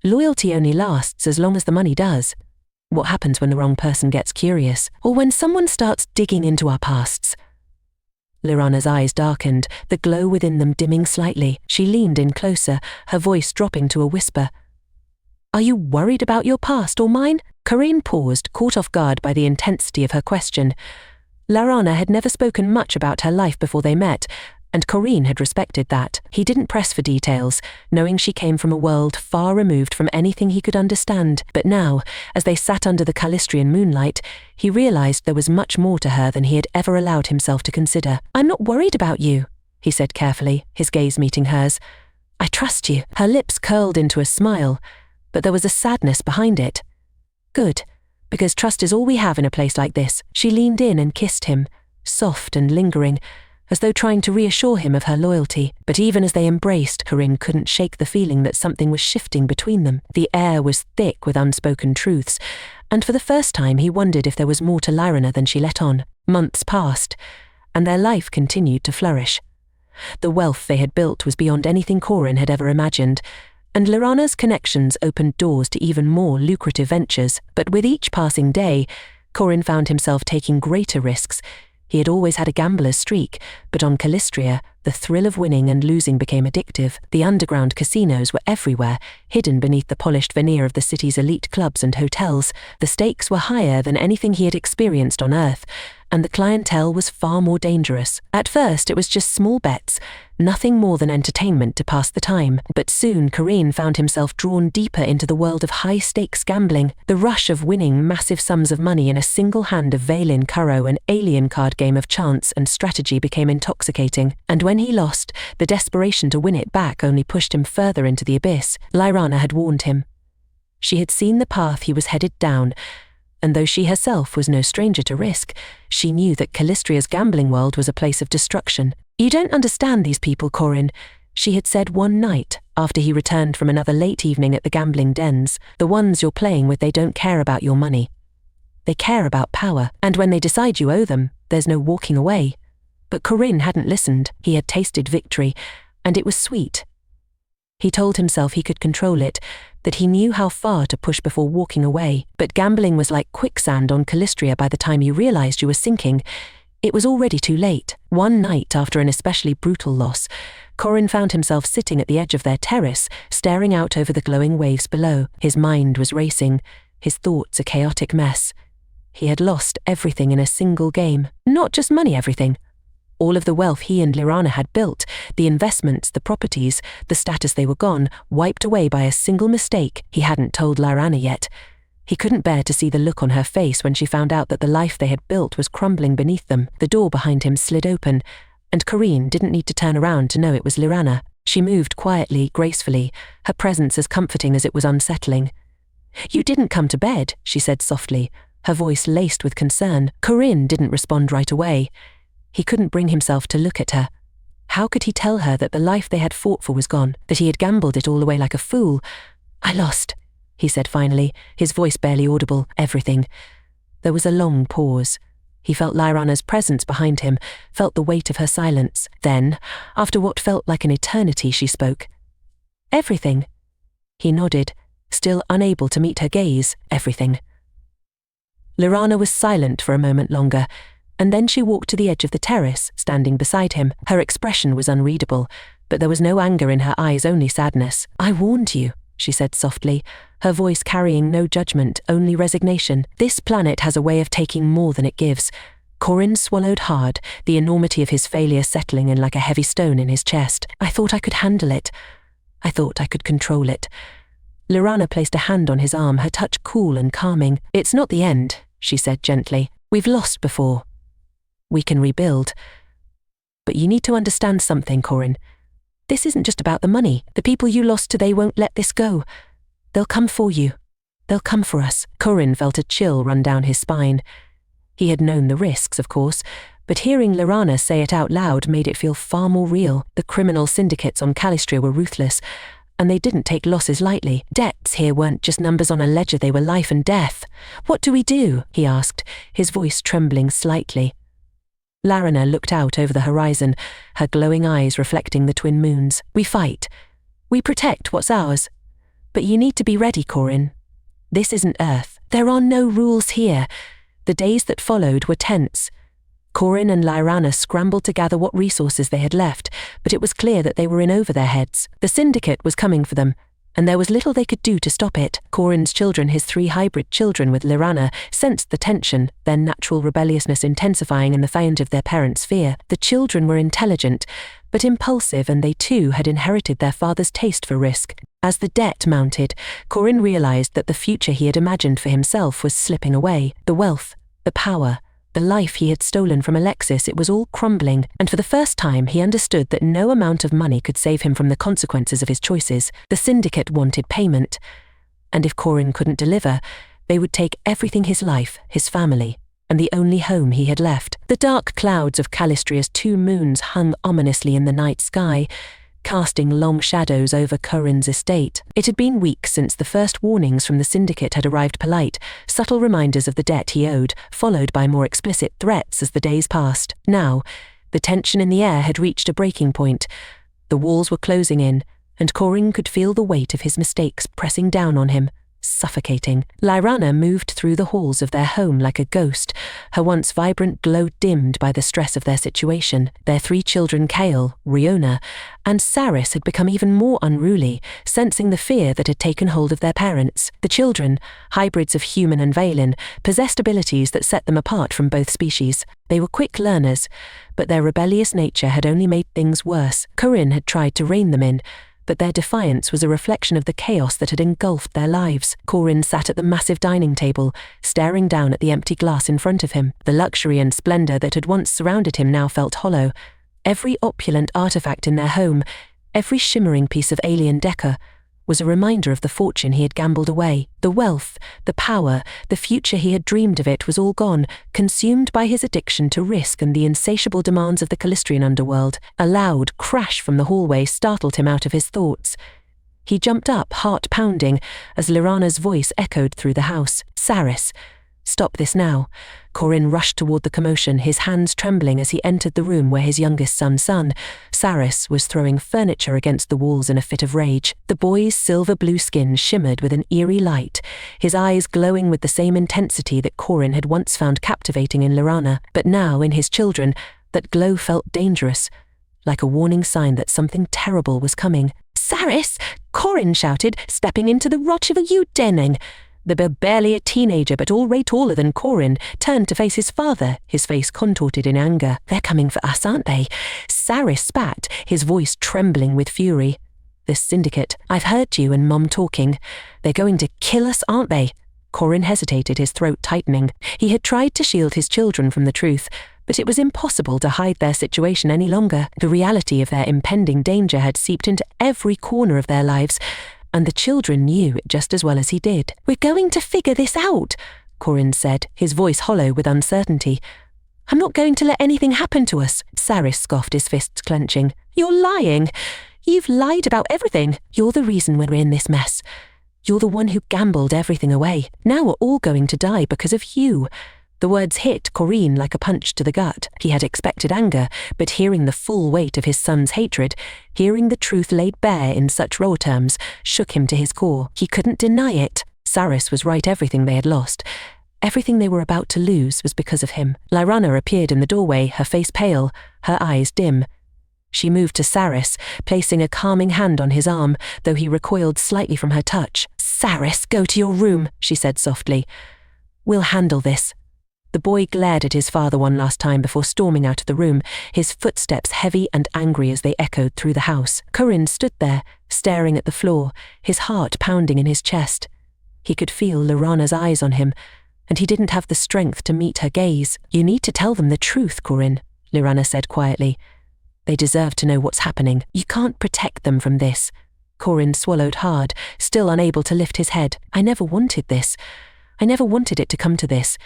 B: Loyalty only lasts as long as the money does. What happens when the wrong person gets curious, or when someone starts digging into our pasts?" Lyrana's eyes darkened, the glow within them dimming slightly. She leaned in closer, her voice dropping to a whisper. "Are you worried about your past or mine?" Corinne paused, caught off guard by the intensity of her question. Lyrana had never spoken much about her life before they met, and Corinne had respected that. He didn't press for details, knowing she came from a world far removed from anything he could understand. But now, as they sat under the Calistrian moonlight, he realized there was much more to her than he had ever allowed himself to consider. "I'm not worried about you," he said carefully, his gaze meeting hers. "I trust you." Her lips curled into a smile, but there was a sadness behind it. "Good, because trust is all we have in a place like this." She leaned in and kissed him, soft and lingering, as though trying to reassure him of her loyalty. But even as they embraced, Corinne couldn't shake the feeling that something was shifting between them. The air was thick with unspoken truths, and for the first time he wondered if there was more to Lyrana than she let on. Months passed, and their life continued to flourish. The wealth they had built was beyond anything Corinne had ever imagined, and Lyrana's connections opened doors to even more lucrative ventures. But with each passing day, Corinne found himself taking greater risks. He had always had a gambler's streak, but on Calistria, the thrill of winning and losing became addictive. The underground casinos were everywhere, hidden beneath the polished veneer of the city's elite clubs and hotels. The stakes were higher than anything he had experienced on Earth, and the clientele was far more dangerous. At first, it was just small bets, nothing more than entertainment to pass the time. But soon, Corinne found himself drawn deeper into the world of high-stakes gambling. The rush of winning massive sums of money in a single hand of Valen Curro, an alien card game of chance and strategy, became intoxicating. And when he lost, the desperation to win it back only pushed him further into the abyss. Lyrana had warned him. She had seen the path he was headed down, and though she herself was no stranger to risk, she knew that Calistria's gambling world was a place of destruction. "You don't understand these people, Corinne," she had said one night after he returned from another late evening at the gambling dens. "The ones you're playing with, they don't care about your money. They care about power, and when they decide you owe them, there's no walking away." But Corinne hadn't listened. He had tasted victory, and it was sweet. He told himself he could control it, that he knew how far to push before walking away. But gambling was like quicksand on Calistria. By the time you realized you were sinking, it was already too late. One night, after an especially brutal loss, Corin found himself sitting at the edge of their terrace, staring out over the glowing waves below. His mind was racing, his thoughts a chaotic mess. He had lost everything in a single game. Not just money, everything. All of the wealth he and Lirana had built, the investments, the properties, the status, they were gone, wiped away by a single mistake. He hadn't told Lirana yet. He couldn't bear to see the look on her face when she found out that the life they had built was crumbling beneath them. The door behind him slid open, and Corinne didn't need to turn around to know it was Lirana. She moved quietly, gracefully, her presence as comforting as it was unsettling. "You didn't come to bed," she said softly, her voice laced with concern. Corinne didn't respond right away. He couldn't bring himself to look at her. How could he tell her that the life they had fought for was gone, that he had gambled it all away like a fool? "I lost," he said finally, his voice barely audible. "Everything." There was a long pause. He felt Lirana's presence behind him, felt the weight of her silence. Then, after what felt like an eternity, she spoke. "Everything." He nodded, still unable to meet her gaze. "Everything." Lirana was silent for a moment longer, and then she walked to the edge of the terrace, standing beside him. Her expression was unreadable, but there was no anger in her eyes, only sadness. "I warned you," she said softly, her voice carrying no judgment, only resignation. "This planet has a way of taking more than it gives." Corin swallowed hard, the enormity of his failure settling in like a heavy stone in his chest. "I thought I could handle it. I thought I could control it." Lirana placed a hand on his arm, her touch cool and calming. "It's not the end," she said gently. "We've lost before. We can rebuild. But you need to understand something, Corin. This isn't just about the money. The people you lost to, they won't let this go. They'll come for you. They'll come for us." Corin felt a chill run down his spine. He had known the risks, of course, but hearing Lirana say it out loud made it feel far more real. The criminal syndicates on Calistria were ruthless, and they didn't take losses lightly. Debts here weren't just numbers on a ledger, they were life and death. "What do we do?" he asked, his voice trembling slightly. Lirana looked out over the horizon, her glowing eyes reflecting the twin moons. "We fight. We protect what's ours. But you need to be ready, Corin. This isn't Earth. There are no rules here." The days that followed were tense. Corin and Lirana scrambled to gather what resources they had left, but it was clear that they were in over their heads. The syndicate was coming for them, and there was little they could do to stop it. Corin's children, his 3 hybrid children with Lirana, sensed the tension, their natural rebelliousness intensifying in the fight of their parents' fear. The children were intelligent, but impulsive, and they too had inherited their father's taste for risk. As the debt mounted, Corin realized that the future he had imagined for himself was slipping away. The wealth, the power, the life he had stolen from Alexis, it was all crumbling, and for the first time he understood that no amount of money could save him from the consequences of his choices. The syndicate wanted payment, and if Corin couldn't deliver, they would take everything: his life, his family, and the only home he had left. The dark clouds of Calistria's 2 moons hung ominously in the night sky, casting long shadows over Corin's estate. It had been weeks since the first warnings from the syndicate had arrived, polite, subtle reminders of the debt he owed, followed by more explicit threats as the days passed. Now, the tension in the air had reached a breaking point. The walls were closing in, and Corin could feel the weight of his mistakes pressing down on him, suffocating. Lirana moved through the halls of their home like a ghost, her once vibrant glow dimmed by the stress of their situation. Their 3 children, Kale, Riona, and Saris, had become even more unruly, sensing the fear that had taken hold of their parents. The children, hybrids of human and Valen, possessed abilities that set them apart from both species. They were quick learners, but their rebellious nature had only made things worse. Corin had tried to rein them in, but their defiance was a reflection of the chaos that had engulfed their lives. Corin sat at the massive dining table, staring down at the empty glass in front of him. The luxury and splendor that had once surrounded him now felt hollow. Every opulent artifact in their home, every shimmering piece of alien decor, was a reminder of the fortune he had gambled away. The wealth, the power, the future he had dreamed of, it was all gone, consumed by his addiction to risk and the insatiable demands of the Calistrian underworld. A loud crash from the hallway startled him out of his thoughts. He jumped up, heart pounding, as Lirana's voice echoed through the house. "Saris, stop this now." Corin rushed toward the commotion, his hands trembling as he entered the room where his youngest son, Saris, was throwing furniture against the walls in a fit of rage. The boy's silver-blue skin shimmered with an eerie light, his eyes glowing with the same intensity that Corin had once found captivating in Lirana. But now, in his children, That glow felt dangerous, like a warning sign that something terrible was coming. "Saris!" Corin shouted, stepping into the rotch of you denning. The barely a teenager but already taller than Corin turned to face his father, his face contorted in anger. "They're coming for us, aren't they?" Saris spat, his voice trembling with fury. "The syndicate. I've heard you and Mom talking. They're going to kill us, aren't they?" Corin hesitated, his throat tightening. He had tried to shield his children from the truth, but it was impossible to hide their situation any longer. The reality of their impending danger had seeped into every corner of their lives, and the children knew it just as well as he did. "We're going to figure this out," Corin said, his voice hollow with uncertainty. "I'm not going to let anything happen to us." Saris scoffed, his fists clenching. "You're lying. You've lied about everything. You're the reason we're in this mess. You're the one who gambled everything away. Now we're all going to die because of you." The words hit Corin like a punch to the gut. He had expected anger, but hearing the full weight of his son's hatred, hearing the truth laid bare in such raw terms, shook him to his core. He couldn't deny it. Saris was right. Everything they had lost, everything they were about to lose, was because of him. Lyrana appeared in the doorway, her face pale, her eyes dim. She moved to Saris, placing a calming hand on his arm, though he recoiled slightly from her touch. "Saris, go to your room," she said softly. "We'll handle this." The boy glared at his father one last time before storming out of the room, his footsteps heavy and angry as they echoed through the house. Corin stood there, staring at the floor, his heart pounding in his chest. He could feel Lyrana's eyes on him, and he didn't have the strength to meet her gaze. "You need to tell them the truth, Corin," Lyrana said quietly. "They deserve to know what's happening. You can't protect them from this." Corin swallowed hard, still unable to lift his head. "I never wanted this. I never wanted it to come to this."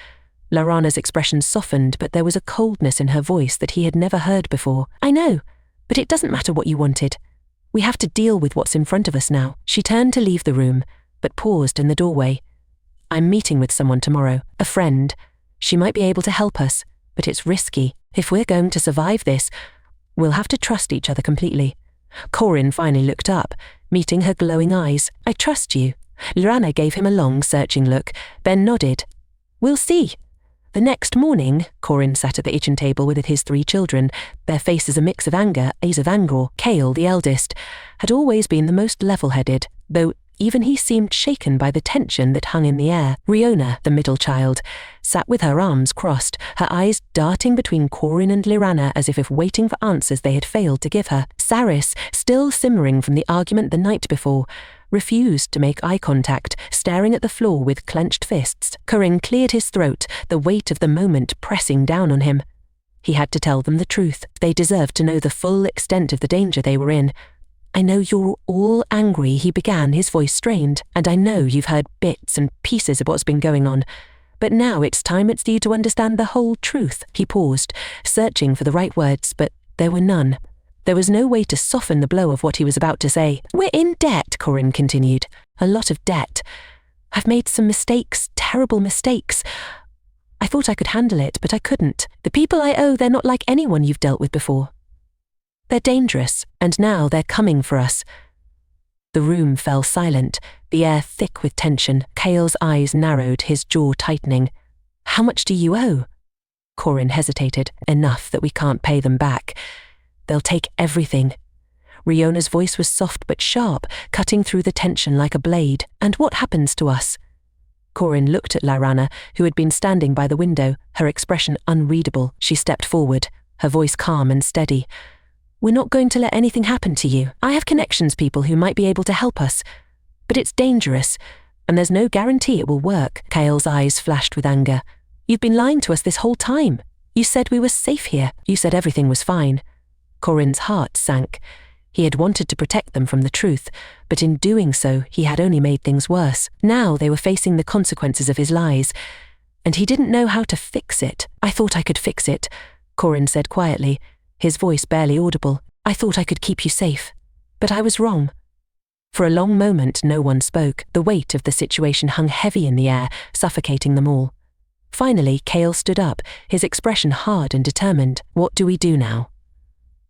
B: Lyrana's expression softened, but there was a coldness in her voice that he had never heard before. "I know, but it doesn't matter what you wanted. We have to deal with what's in front of us now." She turned to leave the room, but paused in the doorway. "I'm meeting with someone tomorrow, a friend. She might be able to help us, but it's risky. If we're going to survive this, we'll have to trust each other completely." Corin finally looked up, meeting her glowing eyes. "I trust you." Lyrana gave him a long, searching look. Ben nodded. "We'll see." The next morning, Corin sat at the kitchen table with his 3 children, their faces a mix of anger. Kale, the eldest, had always been the most level-headed, though even he seemed shaken by the tension that hung in the air. Riona, the middle child, sat with her arms crossed, her eyes darting between Corin and Lyrana as if waiting for answers they had failed to give her. Saris, still simmering from the argument the night before, refused to make eye contact, staring at the floor with clenched fists. Corin cleared his throat, the weight of the moment pressing down on him. He had to tell them the truth. They deserved to know the full extent of the danger they were in. "I know you're all angry," he began, his voice strained, "and I know you've heard bits and pieces of what's been going on. But now it's time for you to understand the whole truth." He paused, searching for the right words, but there were none. There was no way to soften the blow of what he was about to say. "We're in debt," Corin continued. "A lot of debt. I've made some mistakes, terrible mistakes. I thought I could handle it, but I couldn't. The people I owe, they're not like anyone you've dealt with before. They're dangerous, and now they're coming for us." The room fell silent, the air thick with tension. Kale's eyes narrowed, his jaw tightening. "How much do you owe?" Corin hesitated. "Enough that we can't pay them back. They'll take everything." Riona's voice was soft but sharp, cutting through the tension like a blade. "And what happens to us?" Corin looked at Lyrana, who had been standing by the window, her expression unreadable. She stepped forward, her voice calm and steady. "We're not going to let anything happen to you. I have connections, people who might be able to help us. But it's dangerous, and there's no guarantee it will work." Kale's eyes flashed with anger. "You've been lying to us this whole time. You said we were safe here. You said everything was fine." Corin's heart sank. He had wanted to protect them from the truth, but in doing so, he had only made things worse. Now they were facing the consequences of his lies, and he didn't know how to fix it. "I thought I could fix it," Corin said quietly, his voice barely audible. "I thought I could keep you safe, but I was wrong." For a long moment, no one spoke. The weight of the situation hung heavy in the air, suffocating them all. Finally, Kale stood up, his expression hard and determined. "What do we do now?"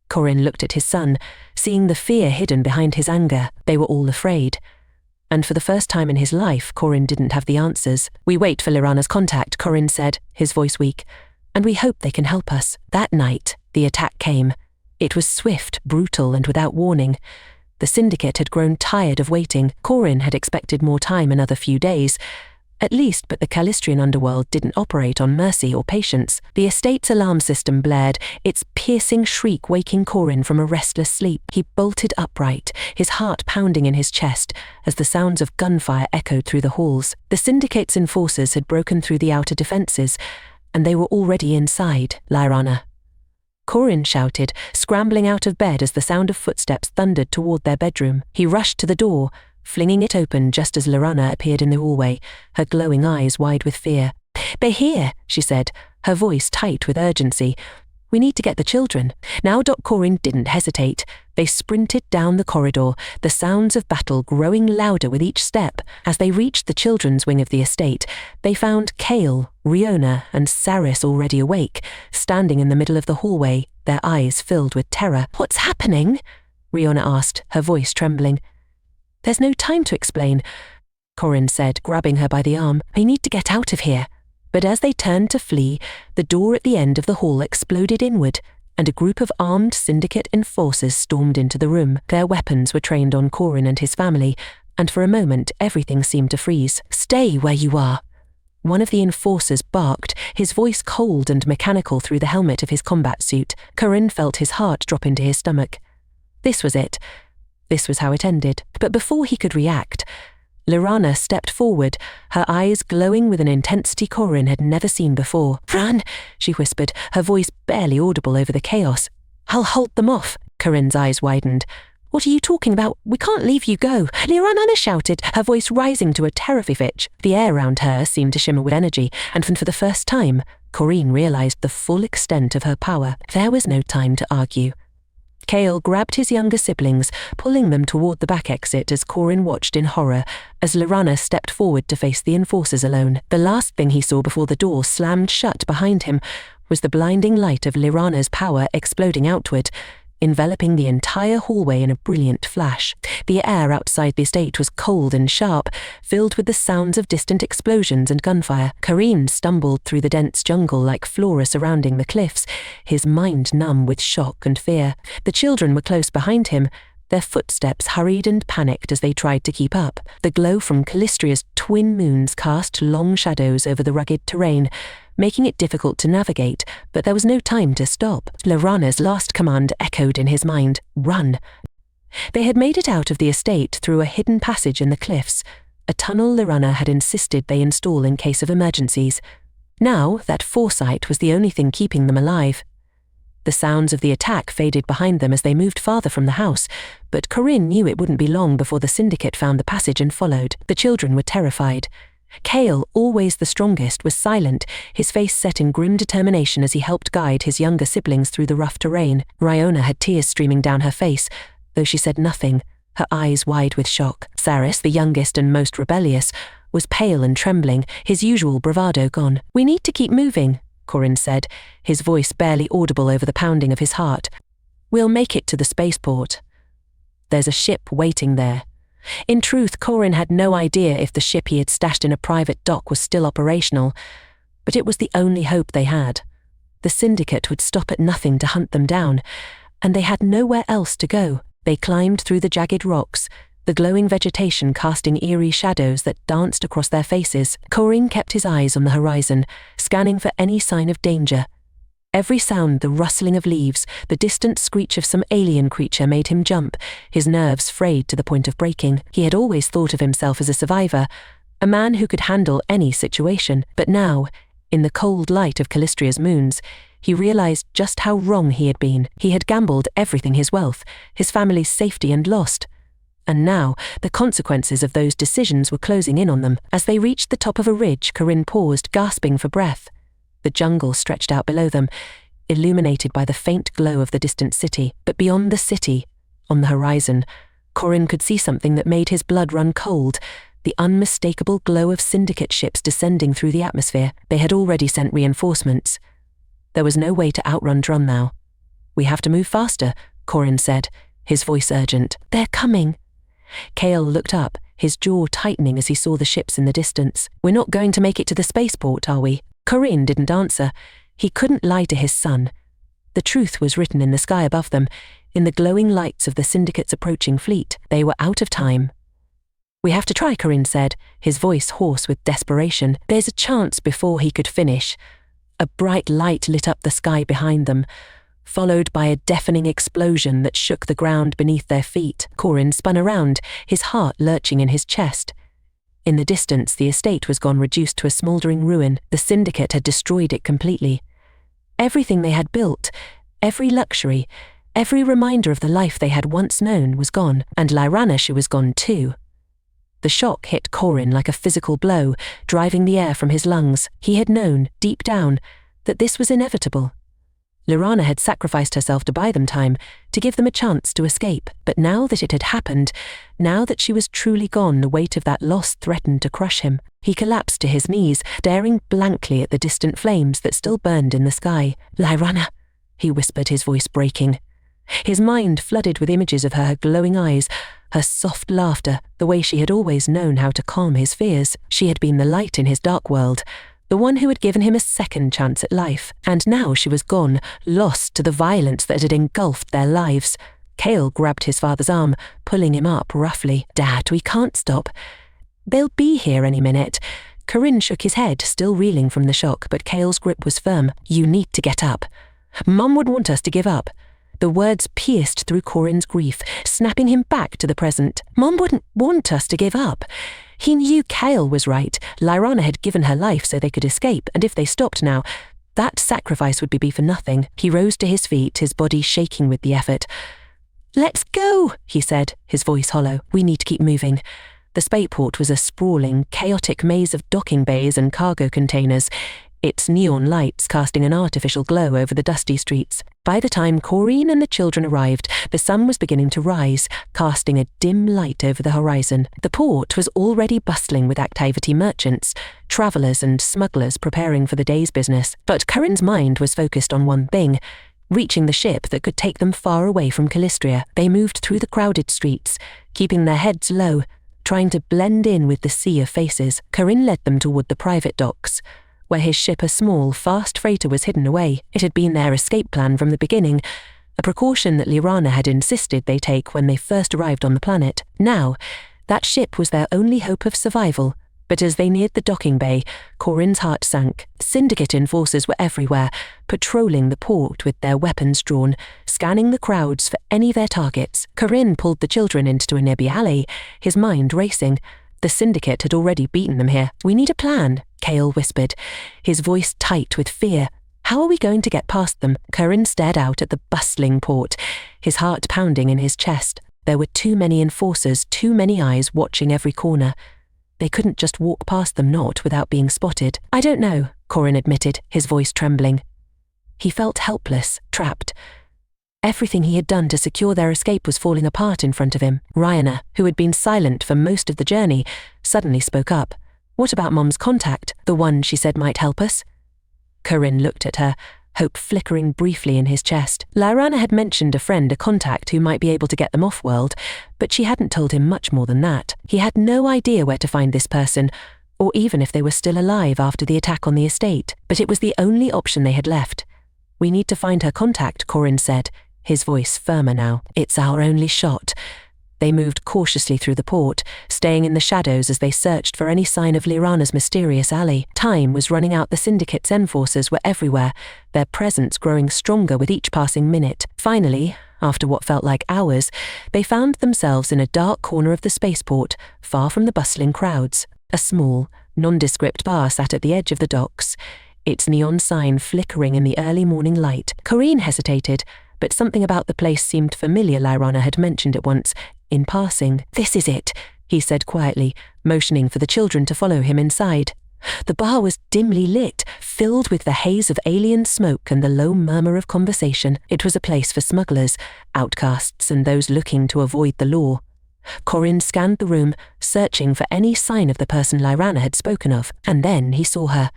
B: Corin looked at his son, seeing the fear hidden behind his anger. They were all afraid. And for the first time in his life, Corin didn't have the answers. "We wait for Lyrana's contact," Corin said, his voice weak. and we hope they can help us." That night, the attack came. It was swift, brutal, and without warning. The syndicate had grown tired of waiting. Corin had expected more time, another few days, at least, but the Callistrian underworld didn't operate on mercy or patience. The estate's alarm system blared, its piercing shriek waking Corin from a restless sleep. He bolted upright, his heart pounding in his chest as the sounds of gunfire echoed through the halls. The syndicate's enforcers had broken through the outer defenses, and they were already inside. "Lyrana!" Corin shouted, scrambling out of bed as the sound of footsteps thundered toward their bedroom. He rushed to the door, flinging it open just as Lyrana appeared in the hallway, her glowing eyes wide with fear. "They're here," she said, her voice tight with urgency. "We need to get the children." Now Corin didn't hesitate. They sprinted down the corridor, the sounds of battle growing louder with each step. As they reached the children's wing of the estate, they found Kale, Riona, and Saris already awake, standing in the middle of the hallway, their eyes filled with terror. "What's happening?" Riona asked, her voice trembling. "There's no time to explain," Corin said, grabbing her by the arm. "We need to get out of here." But as they turned to flee, the door at the end of the hall exploded inward, and a group of armed syndicate enforcers stormed into the room. Their weapons were trained on Corin and his family, and for a moment everything seemed to freeze. "Stay where you are!" One of the enforcers barked, his voice cold and mechanical through the helmet of his combat suit. Corin felt his heart drop into his stomach. This was it. This was how it ended. But before he could react, Lyrana stepped forward, her eyes glowing with an intensity Corin had never seen before. "Run," she whispered, her voice barely audible over the chaos. "I'll hold them off." Corin's eyes widened. "What are you talking about? We can't leave you go." Lyrana shouted, her voice rising to a terrific pitch. The air around her seemed to shimmer with energy, and for the first time, Corin realized the full extent of her power. There was no time to argue. Kale grabbed his younger siblings, pulling them toward the back exit as Corin watched in horror as Lyrana stepped forward to face the enforcers alone. The last thing he saw before the door slammed shut behind him was the blinding light of Lyrana's power exploding outward, enveloping the entire hallway in a brilliant flash. The air outside the estate was cold and sharp, filled with the sounds of distant explosions and gunfire. Corin stumbled through the dense jungle like flora surrounding the cliffs, his mind numb with shock and fear. The children were close behind him, their footsteps hurried and panicked as they tried to keep up. The glow from Callistria's twin moons cast long shadows over the rugged terrain, making it difficult to navigate, but there was no time to stop. Lyrana's last command echoed in his mind, "Run." They had made it out of the estate through a hidden passage in the cliffs, a tunnel Lyrana had insisted they install in case of emergencies. Now, that foresight was the only thing keeping them alive. The sounds of the attack faded behind them as they moved farther from the house, but Corin knew it wouldn't be long before the syndicate found the passage and followed. The children were terrified. Kale, always the strongest, was silent, his face set in grim determination as he helped guide his younger siblings through the rough terrain. Riona had tears streaming down her face, though she said nothing, her eyes wide with shock. Saris, the youngest and most rebellious, was pale and trembling, his usual bravado gone. "We need to keep moving," Corin said, his voice barely audible over the pounding of his heart. "We'll make it to the spaceport. There's a ship waiting there." In truth, Corin had no idea if the ship he had stashed in a private dock was still operational, but it was the only hope they had. The syndicate would stop at nothing to hunt them down, and they had nowhere else to go. They climbed through the jagged rocks, the glowing vegetation casting eerie shadows that danced across their faces. Corin kept his eyes on the horizon, scanning for any sign of danger. Every sound, the rustling of leaves, the distant screech of some alien creature made him jump, his nerves frayed to the point of breaking. He had always thought of himself as a survivor, a man who could handle any situation, but now, in the cold light of Callistria's moons, he realized just how wrong he had been. He had gambled everything, his wealth, his family's safety, and lost. And now, the consequences of those decisions were closing in on them. As they reached the top of a ridge, Corin paused, gasping for breath. The jungle stretched out below them, illuminated by the faint glow of the distant city. But beyond the city, on the horizon, Corin could see something that made his blood run cold, the unmistakable glow of syndicate ships descending through the atmosphere. They had already sent reinforcements. There was no way to outrun Drum now. "We have to move faster," Corin said, his voice urgent. "They're coming." Kale looked up, his jaw tightening as he saw the ships in the distance. "We're not going to make it to the spaceport, are we?" Corin didn't answer, He couldn't lie to his son. The truth was written in the sky above them, in the glowing lights of the syndicate's approaching fleet. They were out of time. "We have to try," Corinne said, his voice hoarse with desperation. "There's a chance." Before he could finish, a bright light lit up the sky behind them, followed by a deafening explosion that shook the ground beneath their feet. Corin spun around, his heart lurching in his chest. In the distance, the estate was gone, reduced to a smouldering ruin. The syndicate had destroyed it completely. Everything they had built, every luxury, every reminder of the life they had once known was gone, and Lyrana was gone too. The shock hit Corin like a physical blow, driving the air from his lungs. He had known, deep down, that this was inevitable. Lyrana had sacrificed herself to buy them time, to give them a chance to escape. But now that it had happened, now that she was truly gone, the weight of that loss threatened to crush him. He collapsed to his knees, staring blankly at the distant flames that still burned in the sky. "Lyrana," he whispered, his voice breaking. His mind flooded with images of her glowing eyes, her soft laughter, the way she had always known how to calm his fears. She had been the light in his dark world, the one who had given him a second chance at life. And now she was gone, lost to the violence that had engulfed their lives. Cale grabbed his father's arm, pulling him up roughly. "Dad, we can't stop. They'll be here any minute." Corinne shook his head, still reeling from the shock, but Cale's grip was firm. "You need to get up. Mum would want us to give up." The words pierced through Corin's grief, snapping him back to the present. Mum wouldn't want us to give up. He knew Cale was right. Lyrana had given her life so they could escape, and if they stopped now, that sacrifice would be for nothing. He rose to his feet, his body shaking with the effort. "Let's go," he said, his voice hollow. "We need to keep moving." The spaceport was a sprawling, chaotic maze of docking bays and cargo containers, its neon lights casting an artificial glow over the dusty streets. By the time Corinne and the children arrived, the sun was beginning to rise, casting a dim light over the horizon. The port was already bustling with activity: merchants, travellers and smugglers preparing for the day's business. But Corinne's mind was focused on one thing: reaching the ship that could take them far away from Calistria. They moved through the crowded streets, keeping their heads low, trying to blend in with the sea of faces. Corinne led them toward the private docks, where his ship, a small, fast freighter, was hidden away. It had been their escape plan from the beginning, a precaution that Lyrana had insisted they take when they first arrived on the planet. Now, that ship was their only hope of survival. But as they neared the docking bay, Corin's heart sank. Syndicate enforcers were everywhere, patrolling the port with their weapons drawn, scanning the crowds for any of their targets. Corin pulled the children into a nearby alley, his mind racing. The syndicate had already beaten them here. "We need a plan," Cale whispered, his voice tight with fear. "How are we going to get past them?" Corin stared out at the bustling port, his heart pounding in his chest. There were too many enforcers, too many eyes watching every corner. They couldn't just walk past them, not without being spotted. "I don't know," Corin admitted, his voice trembling. He felt helpless, trapped. Everything he had done to secure their escape was falling apart in front of him. Ryana, who had been silent for most of the journey, suddenly spoke up. "What about Mum's contact? The one she said might help us?" Corin looked at her, hope flickering briefly in his chest. Lyrana had mentioned a friend, a contact who might be able to get them off-world, but she hadn't told him much more than that. He had no idea where to find this person, or even if they were still alive after the attack on the estate. But it was the only option they had left. "We need to find her contact," Corin said, his voice firmer now. "It's our only shot." They moved cautiously through the port, staying in the shadows as they searched for any sign of Lyrana's mysterious alley. Time was running out. The syndicate's enforcers were everywhere, their presence growing stronger with each passing minute. Finally, after what felt like hours, they found themselves in a dark corner of the spaceport, far from the bustling crowds. A small, nondescript bar sat at the edge of the docks, its neon sign flickering in the early morning light. Corinne hesitated, but something about the place seemed familiar. Lyrana had mentioned it once, in passing. "This is it," he said quietly, motioning for the children to follow him inside. The bar was dimly lit, filled with the haze of alien smoke and the low murmur of conversation. It was a place for smugglers, outcasts, and those looking to avoid the law. Corin scanned the room, searching for any sign of the person Lyrana had spoken of, and then he saw her.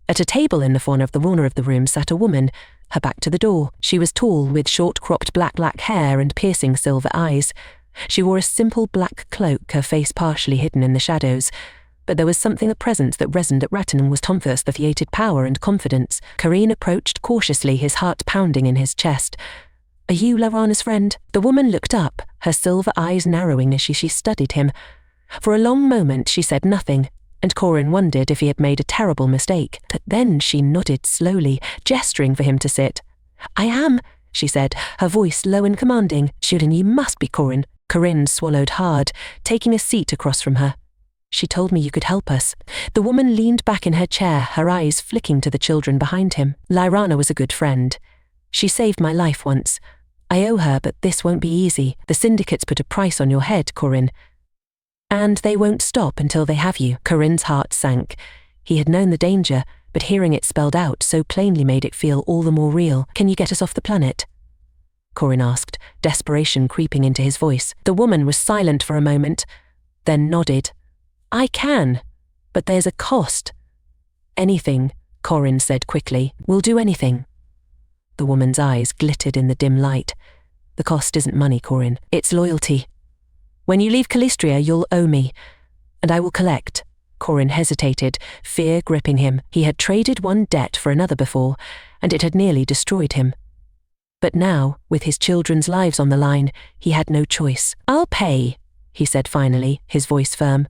B: At a table in the corner of the room sat a woman, her back to the door. She was tall, with short-cropped black hair and piercing silver eyes. She wore a simple black cloak, her face partially hidden in the shadows. but there was something present that resoned at Ratinan was Tomthus, the theated power and confidence. Corinne approached cautiously, his heart pounding in his chest. "Are you Lyrana's friend?" The woman looked up, her silver eyes narrowing as she studied him. For a long moment she said nothing, and Corin wondered if he had made a terrible mistake. But then she nodded slowly, gesturing for him to sit. "I am," she said, her voice low and commanding. "Then you must be Corin." Corinne swallowed hard, taking a seat across from her. "She told me you could help us." The woman leaned back in her chair, her eyes flicking to the children behind him. "Lyrana was a good friend. She saved my life once. I owe her, but this won't be easy. The syndicates put a price on your head, Corinne. And they won't stop until they have you." Corinne's heart sank. He had known the danger, but hearing it spelled out so plainly made it feel all the more real. "Can you get us off the planet?" Corin asked, desperation creeping into his voice. The woman was silent for a moment, then nodded. "I can, but there's a cost." "Anything," Corin said quickly. "We'll do anything." The woman's eyes glittered in the dim light. "The cost isn't money, Corin. It's loyalty. When you leave Calistria, you'll owe me, and I will collect." Corin hesitated, fear gripping him. He had traded one debt for another before, and it had nearly destroyed him. But now, with his children's lives on the line, he had no choice. "I'll pay," he said finally, his voice firm.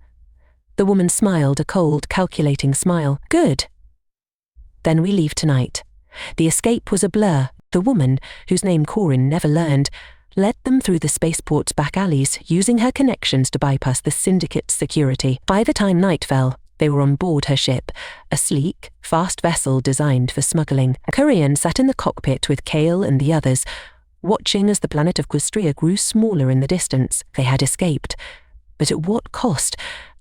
B: The woman smiled, a cold, calculating smile. "Good. Then we leave tonight." The escape was a blur. The woman, whose name Corin never learned, led them through the spaceport's back alleys, using her connections to bypass the syndicate's security. By the time night fell, they were on board her ship, a sleek, fast vessel designed for smuggling. Corinne sat in the cockpit with Kale and the others, watching as the planet of Quistria grew smaller in the distance. They had escaped. But at what cost?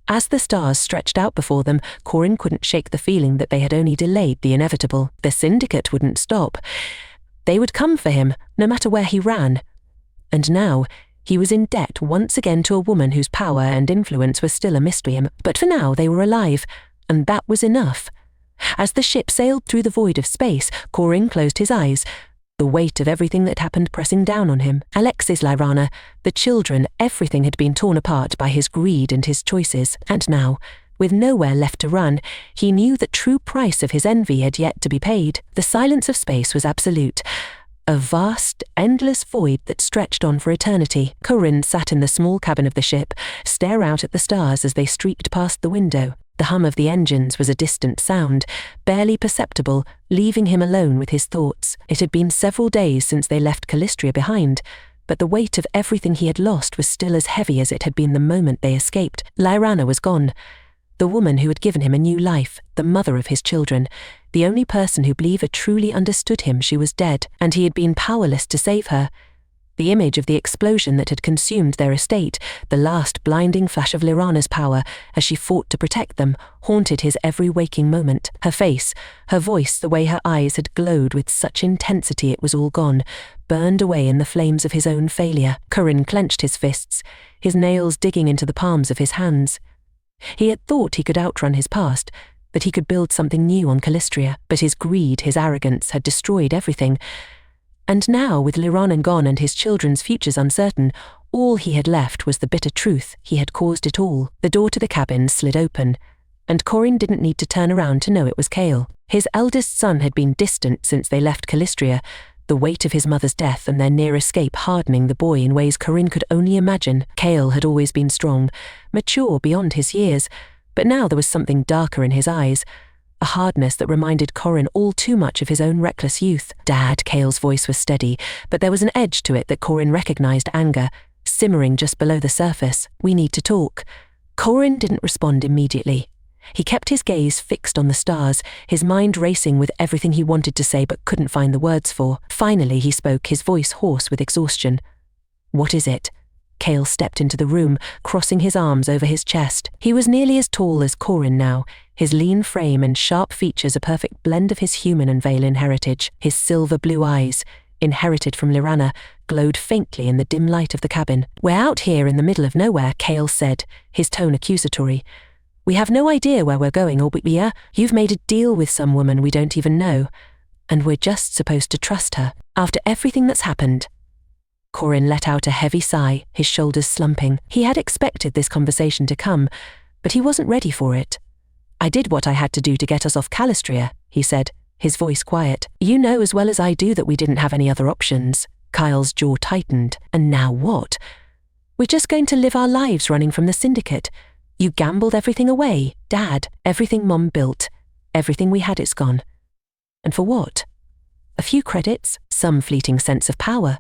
B: As the stars stretched out before them, Corin couldn't shake the feeling that they had only delayed the inevitable. The syndicate wouldn't stop. They would come for him, no matter where he ran. And now, he was in debt once again to a woman whose power and influence were still a mystery. But for now they were alive, and that was enough. As the ship sailed through the void of space, Corin closed his eyes, the weight of everything that happened pressing down on him. Alexis Lyrana, the children, everything had been torn apart by his greed and his choices. And now, with nowhere left to run, he knew the true price of his envy had yet to be paid. The silence of space was absolute. A vast, endless void that stretched on for eternity. Corin sat in the small cabin of the ship, stare out at the stars as they streaked past the window. The hum of the engines was a distant sound, barely perceptible, leaving him alone with his thoughts. It had been several days since they left Calistria behind, but the weight of everything he had lost was still as heavy as it had been the moment they escaped. Lyrana was gone. The woman who had given him a new life, the mother of his children, the only person who believed truly understood him, she was dead, and he had been powerless to save her. The image of the explosion that had consumed their estate, the last blinding flash of Lyrana's power as she fought to protect them, haunted his every waking moment. Her face, her voice, the way her eyes had glowed with such intensity it was all gone, burned away in the flames of his own failure. Corin clenched his fists, his nails digging into the palms of his hands. He had thought he could outrun his past, that he could build something new on Calistria, but his greed, his arrogance, had destroyed everything. And now, with Lyrana gone and his children's futures uncertain, all he had left was the bitter truth. He had caused it all. The door to the cabin slid open, and Corin didn't need to turn around to know it was Kale. His eldest son had been distant since they left Calistria, the weight of his mother's death and their near escape hardening the boy in ways Corin could only imagine. Kale had always been strong, mature beyond his years, but now there was something darker in his eyes, a hardness that reminded Corin all too much of his own reckless youth. "Dad," Kale's voice was steady, but there was an edge to it that Corin recognized anger, simmering just below the surface. "We need to talk." Corin didn't respond immediately. He kept his gaze fixed on the stars, his mind racing with everything he wanted to say but couldn't find the words for. Finally he spoke, his voice hoarse with exhaustion. "What is it?" Kale stepped into the room, crossing his arms over his chest. He was nearly as tall as Corin now, his lean frame and sharp features a perfect blend of his human and Valen heritage. His silver blue eyes, inherited from Lyrana, glowed faintly in the dim light of the cabin. "We're out here in the middle of nowhere," Kale said, his tone accusatory. "We have no idea where we're going or we are. You've made a deal with some woman we don't even know, and we're just supposed to trust her. After everything that's happened." Corin let out a heavy sigh, his shoulders slumping. He had expected this conversation to come, But he wasn't ready for it. "I did what I had to do to get us off Calistria," he said, his voice quiet. "You know as well as I do that we didn't have any other options." Kyle's jaw tightened. "And now what?" "We're just going to live our lives running from the syndicate. You gambled everything away, Dad. Everything Mom built. Everything we had, it's gone. And for what? A few credits, some fleeting sense of power."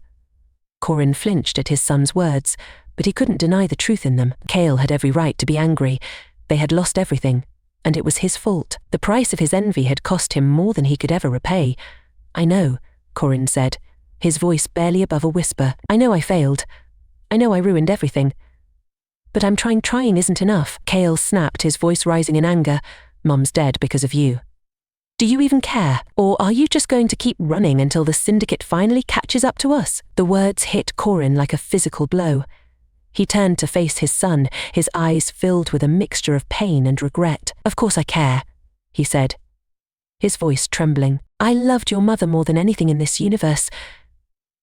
B: Corin flinched at his son's words, but he couldn't deny the truth in them. Cale had every right to be angry. They had lost everything, and it was his fault. The price of his envy had cost him more than he could ever repay. "I know," Corin said, his voice barely above a whisper. "I know I failed. I know I ruined everything. But I'm trying. Trying isn't enough." Cale snapped, his voice rising in anger. "Mum's dead because of you. Do you even care? Or are you just going to keep running until the syndicate finally catches up to us?" The words hit Corin like a physical blow. He turned to face his son, his eyes filled with a mixture of pain and regret. "Of course I care," he said, his voice trembling. "I loved your mother more than anything in this universe.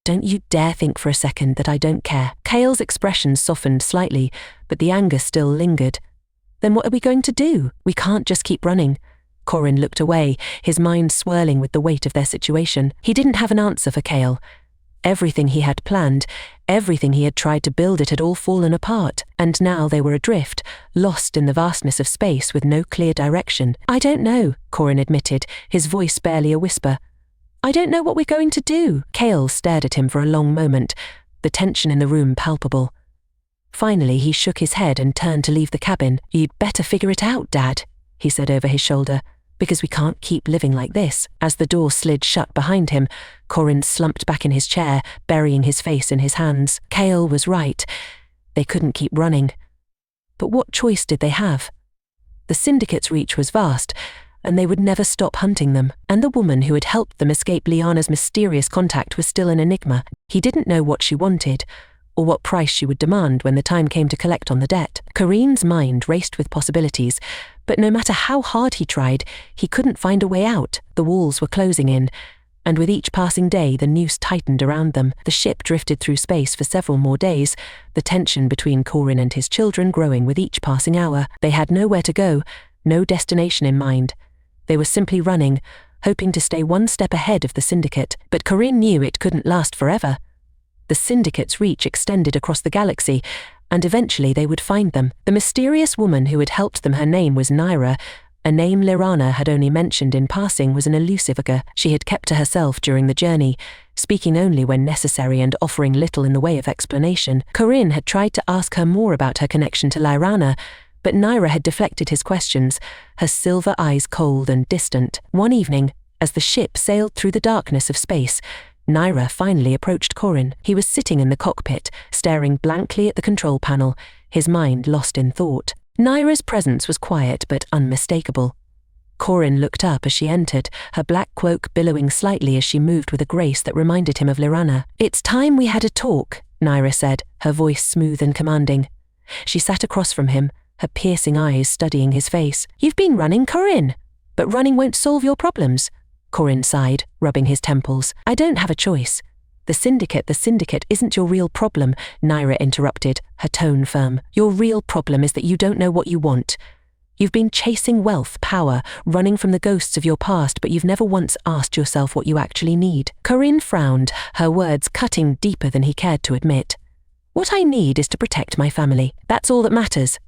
B: Don't you dare think for a second that I don't care." Cale's expression softened slightly, but the anger still lingered. "Then what are we going to do? We can't just keep running." Corin looked away, his mind swirling with the weight of their situation. He didn't have an answer for Cale. Everything he had planned, everything he had tried to build, it had all fallen apart, and now they were adrift, lost in the vastness of space with no clear direction. "I don't know," Corin admitted, his voice barely a whisper. "I don't know what we're going to do." Cale stared at him for a long moment, the tension in the room palpable. Finally, he shook his head and turned to leave the cabin. "You'd better figure it out, Dad," he said over his shoulder, "because we can't keep living like this." As the door slid shut behind him, Corin slumped back in his chair, burying his face in his hands. Cale was right. They couldn't keep running. But what choice did they have? The syndicate's reach was vast, and they would never stop hunting them. And the woman who had helped them escape Liana's mysterious contact was still an enigma. He didn't know what she wanted, or what price she would demand when the time came to collect on the debt. Corinne's mind raced with possibilities, but no matter how hard he tried, he couldn't find a way out. The walls were closing in, and with each passing day the noose tightened around them. The ship drifted through space for several more days, the tension between Corin and his children growing with each passing hour. They had nowhere to go, no destination in mind. They were simply running, hoping to stay one step ahead of the syndicate, but Corinne knew it couldn't last forever. The syndicate's reach extended across the galaxy, and eventually they would find them. The mysterious woman who had helped them, her name was Naira. A name Lirana had only mentioned in passing, was an elusive figure she had kept to herself during the journey, speaking only when necessary and offering little in the way of explanation. Corinne had tried to ask her more about her connection to Lirana, but Naira had deflected his questions, her silver eyes cold and distant. One evening, as the ship sailed through the darkness of space, Naira finally approached Corin. He was sitting in the cockpit, staring blankly at the control panel, his mind lost in thought. Naira's presence was quiet but unmistakable. Corin looked up as she entered, her black cloak billowing slightly as she moved with a grace that reminded him of Lirana. "It's time we had a talk," Naira said, her voice smooth and commanding. She sat across from him, her piercing eyes studying his face. "You've been running, Corin, but running won't solve your problems." Corin sighed, rubbing his temples. "I don't have a choice. The syndicate isn't your real problem," Naira interrupted, her tone firm. "Your real problem is that you don't know what you want. You've been chasing wealth, power, running from the ghosts of your past, but you've never once asked yourself what you actually need." Corin frowned, her words cutting deeper than he cared to admit. "What I need is to protect my family. That's all that matters."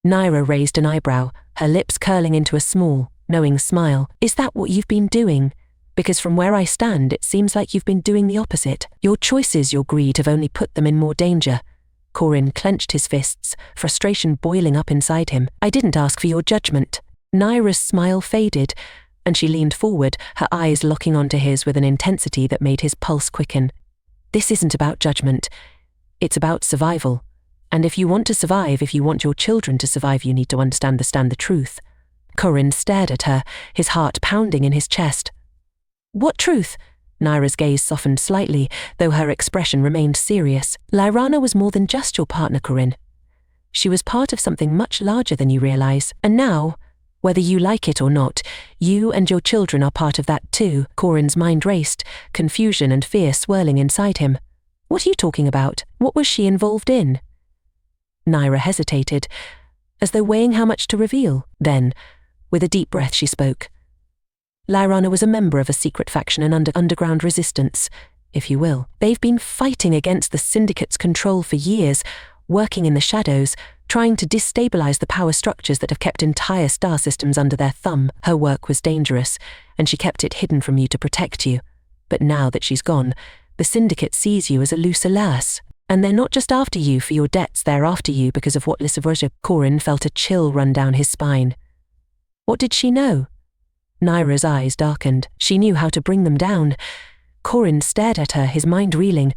B: Naira raised an eyebrow, her lips curling into a small, knowing smile. "Is that what you've been doing? Because from where I stand, it seems like you've been doing the opposite. Your choices, your greed have only put them in more danger." Corin clenched his fists, frustration boiling up inside him. "I didn't ask for your judgment." Naira's smile faded, and she leaned forward, her eyes locking onto his with an intensity that made his pulse quicken. "This isn't about judgment. It's about survival. And if you want to survive, if you want your children to survive, you need to understand the truth." Corin stared at her, his heart pounding in his chest. "What truth?" Naira's gaze softened slightly, though her expression remained serious. "Lirana was more than just your partner, Corin. She was part of something much larger than you realize. And now, whether you like it or not, you and your children are part of that too." Corin's mind raced, confusion and fear swirling inside him. "What are you talking about? What was she involved in?" Naira hesitated. as though weighing how much to reveal. Then, with a deep breath, she spoke. Lyrana was a member of a secret faction and underground resistance, if you will. They've been fighting against the Syndicate's control for years, working in the shadows, trying to destabilize the power structures that have kept entire star systems under their thumb. Her work was dangerous, and she kept it hidden from you to protect you. But now that she's gone, the Syndicate sees you as a loose lass. And they're not just after you for your debts, they're after you because of what Lisavoja. Corin felt a chill run down his spine. What did she know? Naira's eyes darkened. She knew how to bring them down. Corin stared at her, his mind reeling.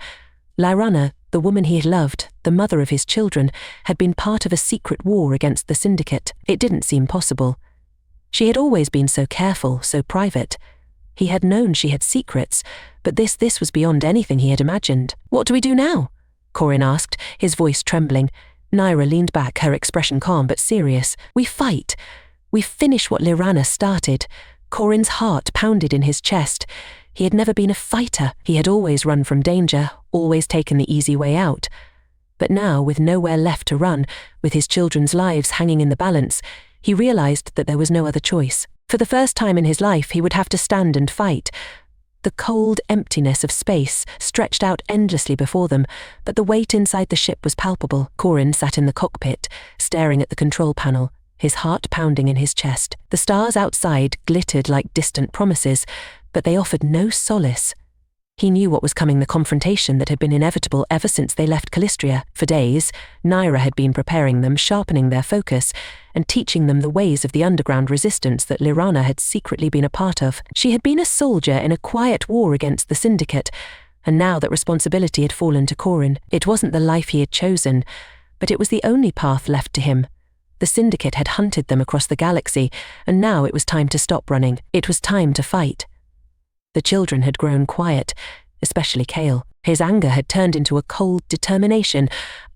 B: Lyrana, the woman he had loved, the mother of his children, had been part of a secret war against the Syndicate. It didn't seem possible. She had always been so careful, so private. He had known she had secrets, but this was beyond anything he had imagined. What do we do now? Corin asked, his voice trembling. Naira leaned back, her expression calm but serious. We fight. We finish what Lyrana started. Corin's heart pounded in his chest. He had never been a fighter. He had always run from danger, always taken the easy way out. But now, with nowhere left to run, with his children's lives hanging in the balance, he realized that there was no other choice. For the first time in his life, he would have to stand and fight. The cold emptiness of space stretched out endlessly before them, but the weight inside the ship was palpable. Corin sat in the cockpit, staring at the control panel, his heart pounding in his chest. The stars outside glittered like distant promises, but they offered no solace. He knew what was coming, the confrontation that had been inevitable ever since they left Callistria. For days, Naira had been preparing them, sharpening their focus, and teaching them the ways of the underground resistance that Lyrana had secretly been a part of. She had been a soldier in a quiet war against the Syndicate, and now that responsibility had fallen to Corin. It wasn't the life he had chosen, but it was the only path left to him. The Syndicate had hunted them across the galaxy, and now it was time to stop running. It was time to fight. The children had grown quiet, especially Kale. His anger had turned into a cold determination,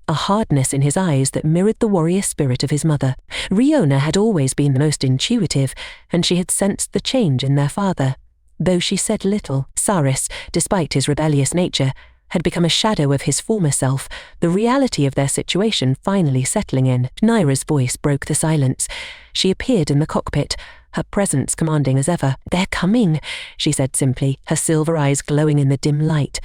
B: a hardness in his eyes that mirrored the warrior spirit of his mother. Riona had always been the most intuitive, and she had sensed the change in their father. Though she said little, Saris, despite his rebellious nature, had become a shadow of his former self, the reality of their situation finally settling in. Naira's voice broke the silence. She appeared in the cockpit, her presence commanding as ever. "They're coming," she said simply, her silver eyes glowing in the dim light.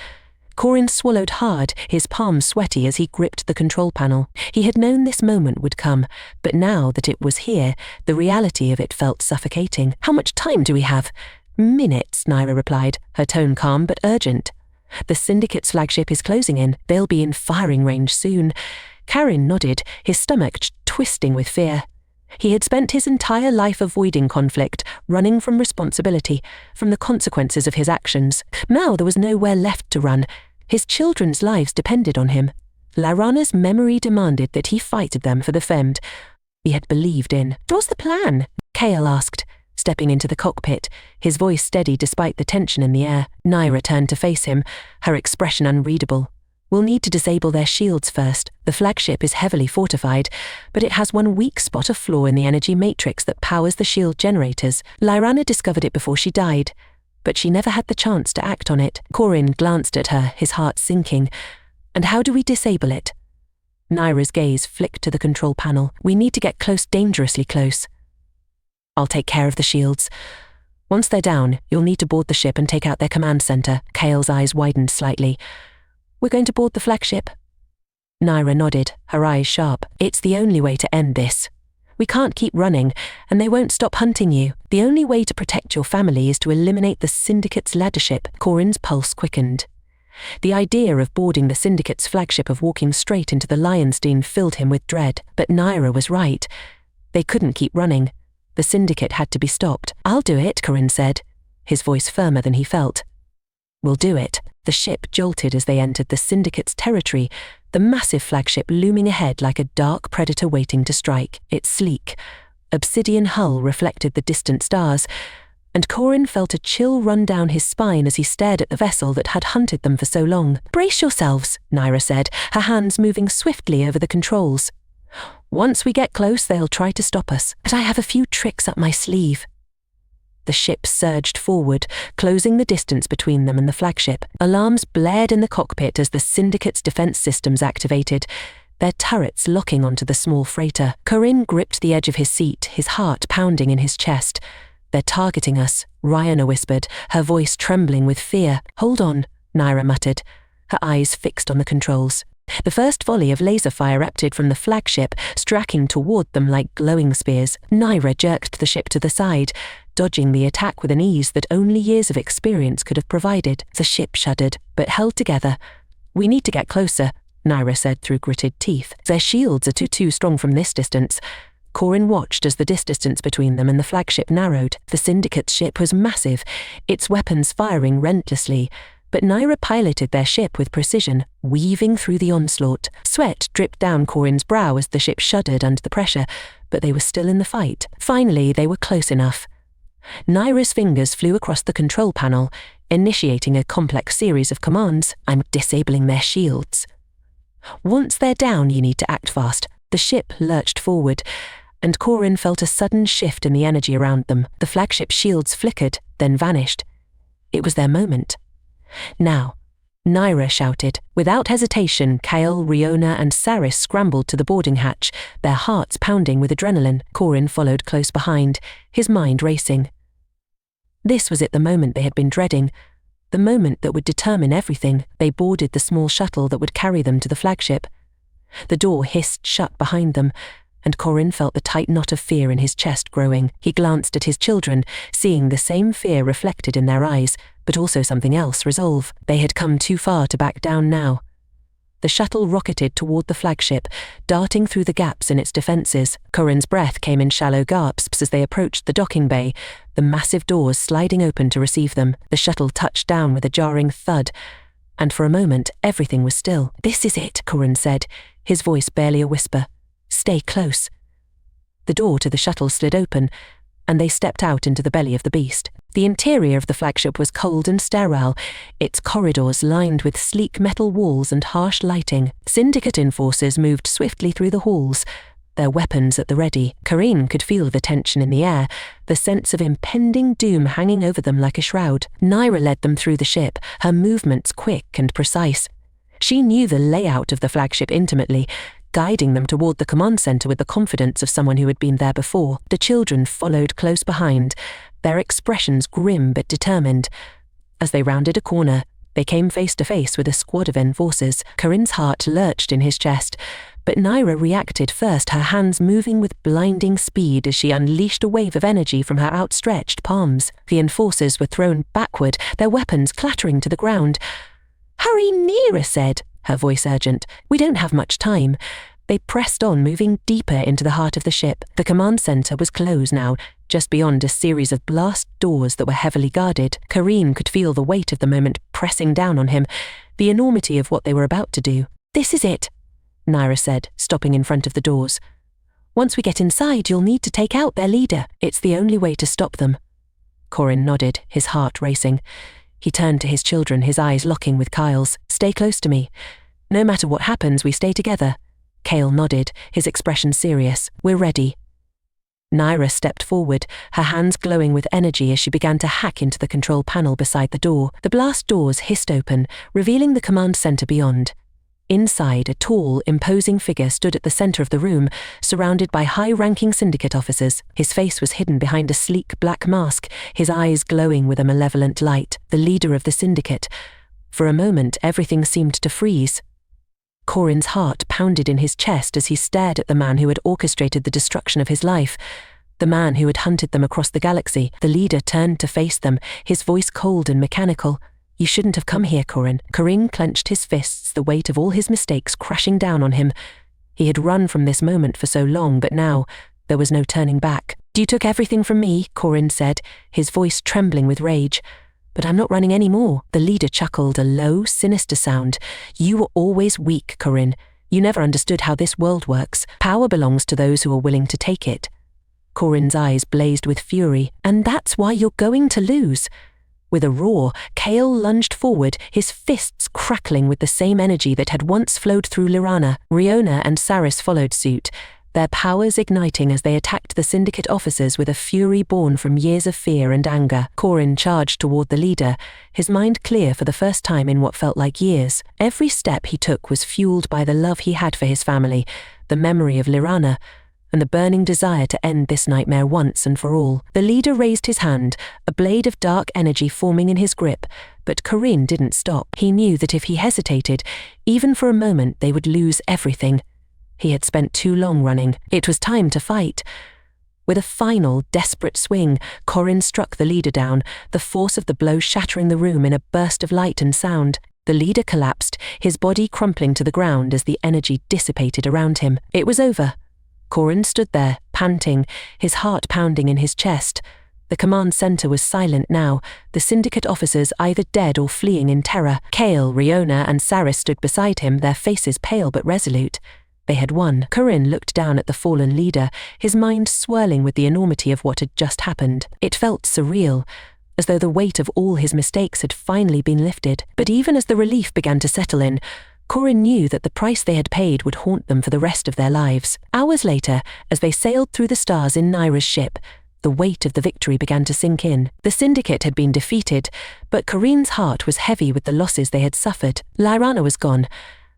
B: Corin swallowed hard, his palms sweaty as he gripped the control panel. He had known this moment would come, but now that it was here, the reality of it felt suffocating. "How much time do we have?" "Minutes," Naira replied, her tone calm but urgent. "The Syndicate's flagship is closing in. They'll be in firing range soon." Karin nodded, his stomach twisting with fear. He had spent his entire life avoiding conflict, running from responsibility, from the consequences of his actions. Now there was nowhere left to run. His children's lives depended on him. Lyrana's memory demanded that he fight them for the Femd he had believed in. "What's the plan?" Kale asked, stepping into the cockpit, his voice steady despite the tension in the air. Naira turned to face him, her expression unreadable. "We'll need to disable their shields first. The flagship is heavily fortified, but it has one weak spot, a flaw in the energy matrix that powers the shield generators. Lyrana discovered it before she died, but she never had the chance to act on it." Corin glanced at her, his heart sinking. "And how do we disable it?" Naira's gaze flicked to the control panel. "We need to get close, dangerously close." "I'll take care of the shields. Once they're down, you'll need to board the ship and take out their command center." Kale's eyes widened slightly. "We're going to board the flagship?" Naira nodded, her eyes sharp. "It's the only way to end this. We can't keep running, and they won't stop hunting you. The only way to protect your family is to eliminate the Syndicate's leadership." Corin's pulse quickened. The idea of boarding the Syndicate's flagship, of walking straight into the Lion's Den, filled him with dread. But Naira was right. They couldn't keep running. The Syndicate had to be stopped. "I'll do it," Corin said, his voice firmer than he felt. "We'll do it." The ship jolted as they entered the Syndicate's territory, the massive flagship looming ahead like a dark predator waiting to strike. Its sleek, obsidian hull reflected the distant stars, and Corin felt a chill run down his spine as he stared at the vessel that had hunted them for so long. "Brace yourselves," Naira said, her hands moving swiftly over the controls. "Once we get close, they'll try to stop us, but I have a few tricks up my sleeve." The ship surged forward, closing the distance between them and the flagship. Alarms blared in the cockpit as the Syndicate's defense systems activated. their turrets locking onto the small freighter. Corinne gripped the edge of his seat, his heart pounding in his chest. "They're targeting us," Rihanna whispered, her voice trembling with fear. "Hold on," Naira muttered, her eyes fixed on the controls. The first volley of laser fire erupted from the flagship, striking toward them like glowing spears. Naira jerked the ship to the side, dodging the attack with an ease that only years of experience could have provided. The ship shuddered, but held together. "We need to get closer," Naira said through gritted teeth. "Their shields are too strong from this distance." Corin watched as the distance between them and the flagship narrowed. The Syndicate's ship was massive, its weapons firing relentlessly, but Naira piloted their ship with precision, weaving through the onslaught. Sweat dripped down Corin's brow as the ship shuddered under the pressure, but they were still in the fight. Finally, they were close enough. Naira's fingers flew across the control panel, initiating a complex series of commands. "I'm disabling their shields." "Once they're down, you need to act fast." The ship lurched forward, and Corin felt a sudden shift in the energy around them. The flagship shields flickered, then vanished. It was their moment. "Now," Naira shouted. Without hesitation, Kale, Riona and Saris scrambled to the boarding hatch, their hearts pounding with adrenaline. Corin followed close behind, his mind racing. This was it, the moment they had been dreading, the moment that would determine everything. They boarded the small shuttle that would carry them to the flagship. The door hissed shut behind them, and Corin felt the tight knot of fear in his chest growing. He glanced at his children, seeing the same fear reflected in their eyes, but also something else, resolve. They had come too far to back down now. The shuttle rocketed toward the flagship, darting through the gaps in its defenses. Corin's breath came in shallow gasps as they approached the docking bay, the massive doors sliding open to receive them. The shuttle touched down with a jarring thud, and for a moment everything was still. "This is it," Corin said, his voice barely a whisper. "Stay close." The door to the shuttle slid open, and they stepped out into the belly of the beast. The interior of the flagship was cold and sterile, its corridors lined with sleek metal walls and harsh lighting. Syndicate enforcers moved swiftly through the halls, their weapons at the ready. Corinne could feel the tension in the air, the sense of impending doom hanging over them like a shroud. Naira led them through the ship, her movements quick and precise. She knew the layout of the flagship intimately, guiding them toward the command center with the confidence of someone who had been there before. The children followed close behind, their expressions grim but determined. As they rounded a corner, they came face to face with a squad of enforcers. Corin's heart lurched in his chest, but Naira reacted first, her hands moving with blinding speed as she unleashed a wave of energy from her outstretched palms. The enforcers were thrown backward, their weapons clattering to the ground. "Hurry, Naira said, her voice urgent. "We don't have much time." They pressed on, moving deeper into the heart of the ship. The command center was closed now, just beyond a series of blast doors that were heavily guarded. Corinne could feel the weight of the moment pressing down on him, the enormity of what they were about to do. "This is it," Naira said, stopping in front of the doors. "Once we get inside, you'll need to take out their leader. It's the only way to stop them." Corin nodded, his heart racing. He turned to his children, his eyes locking with Kyle's. "Stay close to me. No matter what happens, we stay together." Kale nodded, his expression serious. "We're ready." Naira stepped forward, her hands glowing with energy as she began to hack into the control panel beside the door. The blast doors hissed open, revealing the command center beyond. Inside, a tall, imposing figure stood at the center of the room, surrounded by high-ranking syndicate officers. His face was hidden behind a sleek black mask, his eyes glowing with a malevolent light. The leader of the syndicate. For a moment, everything seemed to freeze. Corin's heart pounded in his chest as he stared at the man who had orchestrated the destruction of his life, the man who had hunted them across the galaxy. The leader turned to face them, his voice cold and mechanical. "You shouldn't have come here, Corin." Corin clenched his fists, the weight of all his mistakes crashing down on him. He had run from this moment for so long, but now there was no turning back. "You took everything from me," Corin said, his voice trembling with rage. "But I'm not running any more." The leader chuckled, a low, sinister sound. "You were always weak, Corin. You never understood how this world works. Power belongs to those who are willing to take it." Corin's eyes blazed with fury. "And that's why you're going to lose." With a roar, Kale lunged forward, his fists crackling with the same energy that had once flowed through Lirana. Riona and Saris followed suit, their powers igniting as they attacked the syndicate officers with a fury born from years of fear and anger. Corin charged toward the leader, his mind clear for the first time in what felt like years. Every step he took was fueled by the love he had for his family, the memory of Lyrana, and the burning desire to end this nightmare once and for all. The leader raised his hand, a blade of dark energy forming in his grip, but Corin didn't stop. He knew that if he hesitated, even for a moment, they would lose everything. He had spent too long running. It was time to fight. With a final, desperate swing, Corin struck the leader down, the force of the blow shattering the room in a burst of light and sound. The leader collapsed, his body crumpling to the ground as the energy dissipated around him. It was over. Corin stood there, panting, his heart pounding in his chest. The command center was silent now, the syndicate officers either dead or fleeing in terror. Kale, Riona, and Saris stood beside him, their faces pale but resolute. They had won. Corin looked down at the fallen leader, his mind swirling with the enormity of what had just happened. It felt surreal, as though the weight of all his mistakes had finally been lifted. But even as the relief began to settle in, Corin knew that the price they had paid would haunt them for the rest of their lives. Hours later, as they sailed through the stars in Naira's ship, the weight of the victory began to sink in. The syndicate had been defeated, but Corin's heart was heavy with the losses they had suffered. Lyrana was gone,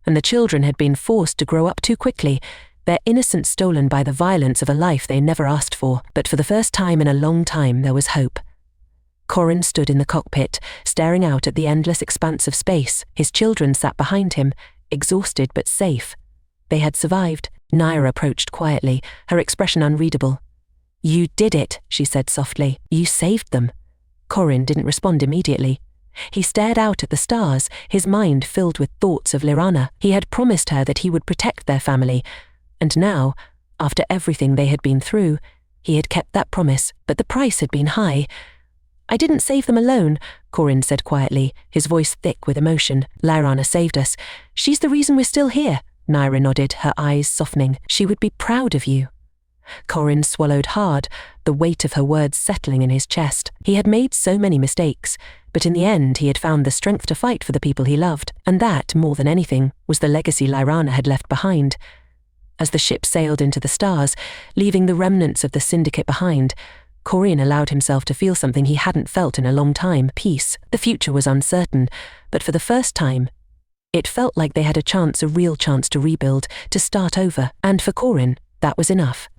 B: and the children had been forced to grow up too quickly, their innocence stolen by the violence of a life they never asked for. But for the first time in a long time, there was hope. Corin stood in the cockpit, staring out at the endless expanse of space. His children sat behind him, exhausted but safe. They had survived. Naira approached quietly, her expression unreadable. "You did it," she said softly. "You saved them." Corin didn't respond immediately. He stared out at the stars, his mind filled with thoughts of Lyrana. He had promised her that he would protect their family, and now, after everything they had been through, he had kept that promise, but the price had been high. "I didn't save them alone," Corin said quietly, his voice thick with emotion. "Lyrana saved us. She's the reason we're still here." Naira nodded, her eyes softening. "She would be proud of you." Corin swallowed hard, the weight of her words settling in his chest. He had made so many mistakes, but in the end he had found the strength to fight for the people he loved, and that, more than anything, was the legacy Lyrana had left behind. As the ship sailed into the stars, leaving the remnants of the syndicate behind, Corin allowed himself to feel something he hadn't felt in a long time: peace. The future was uncertain, but for the first time, it felt like they had a real chance to rebuild, to start over, and for Corin, that was enough.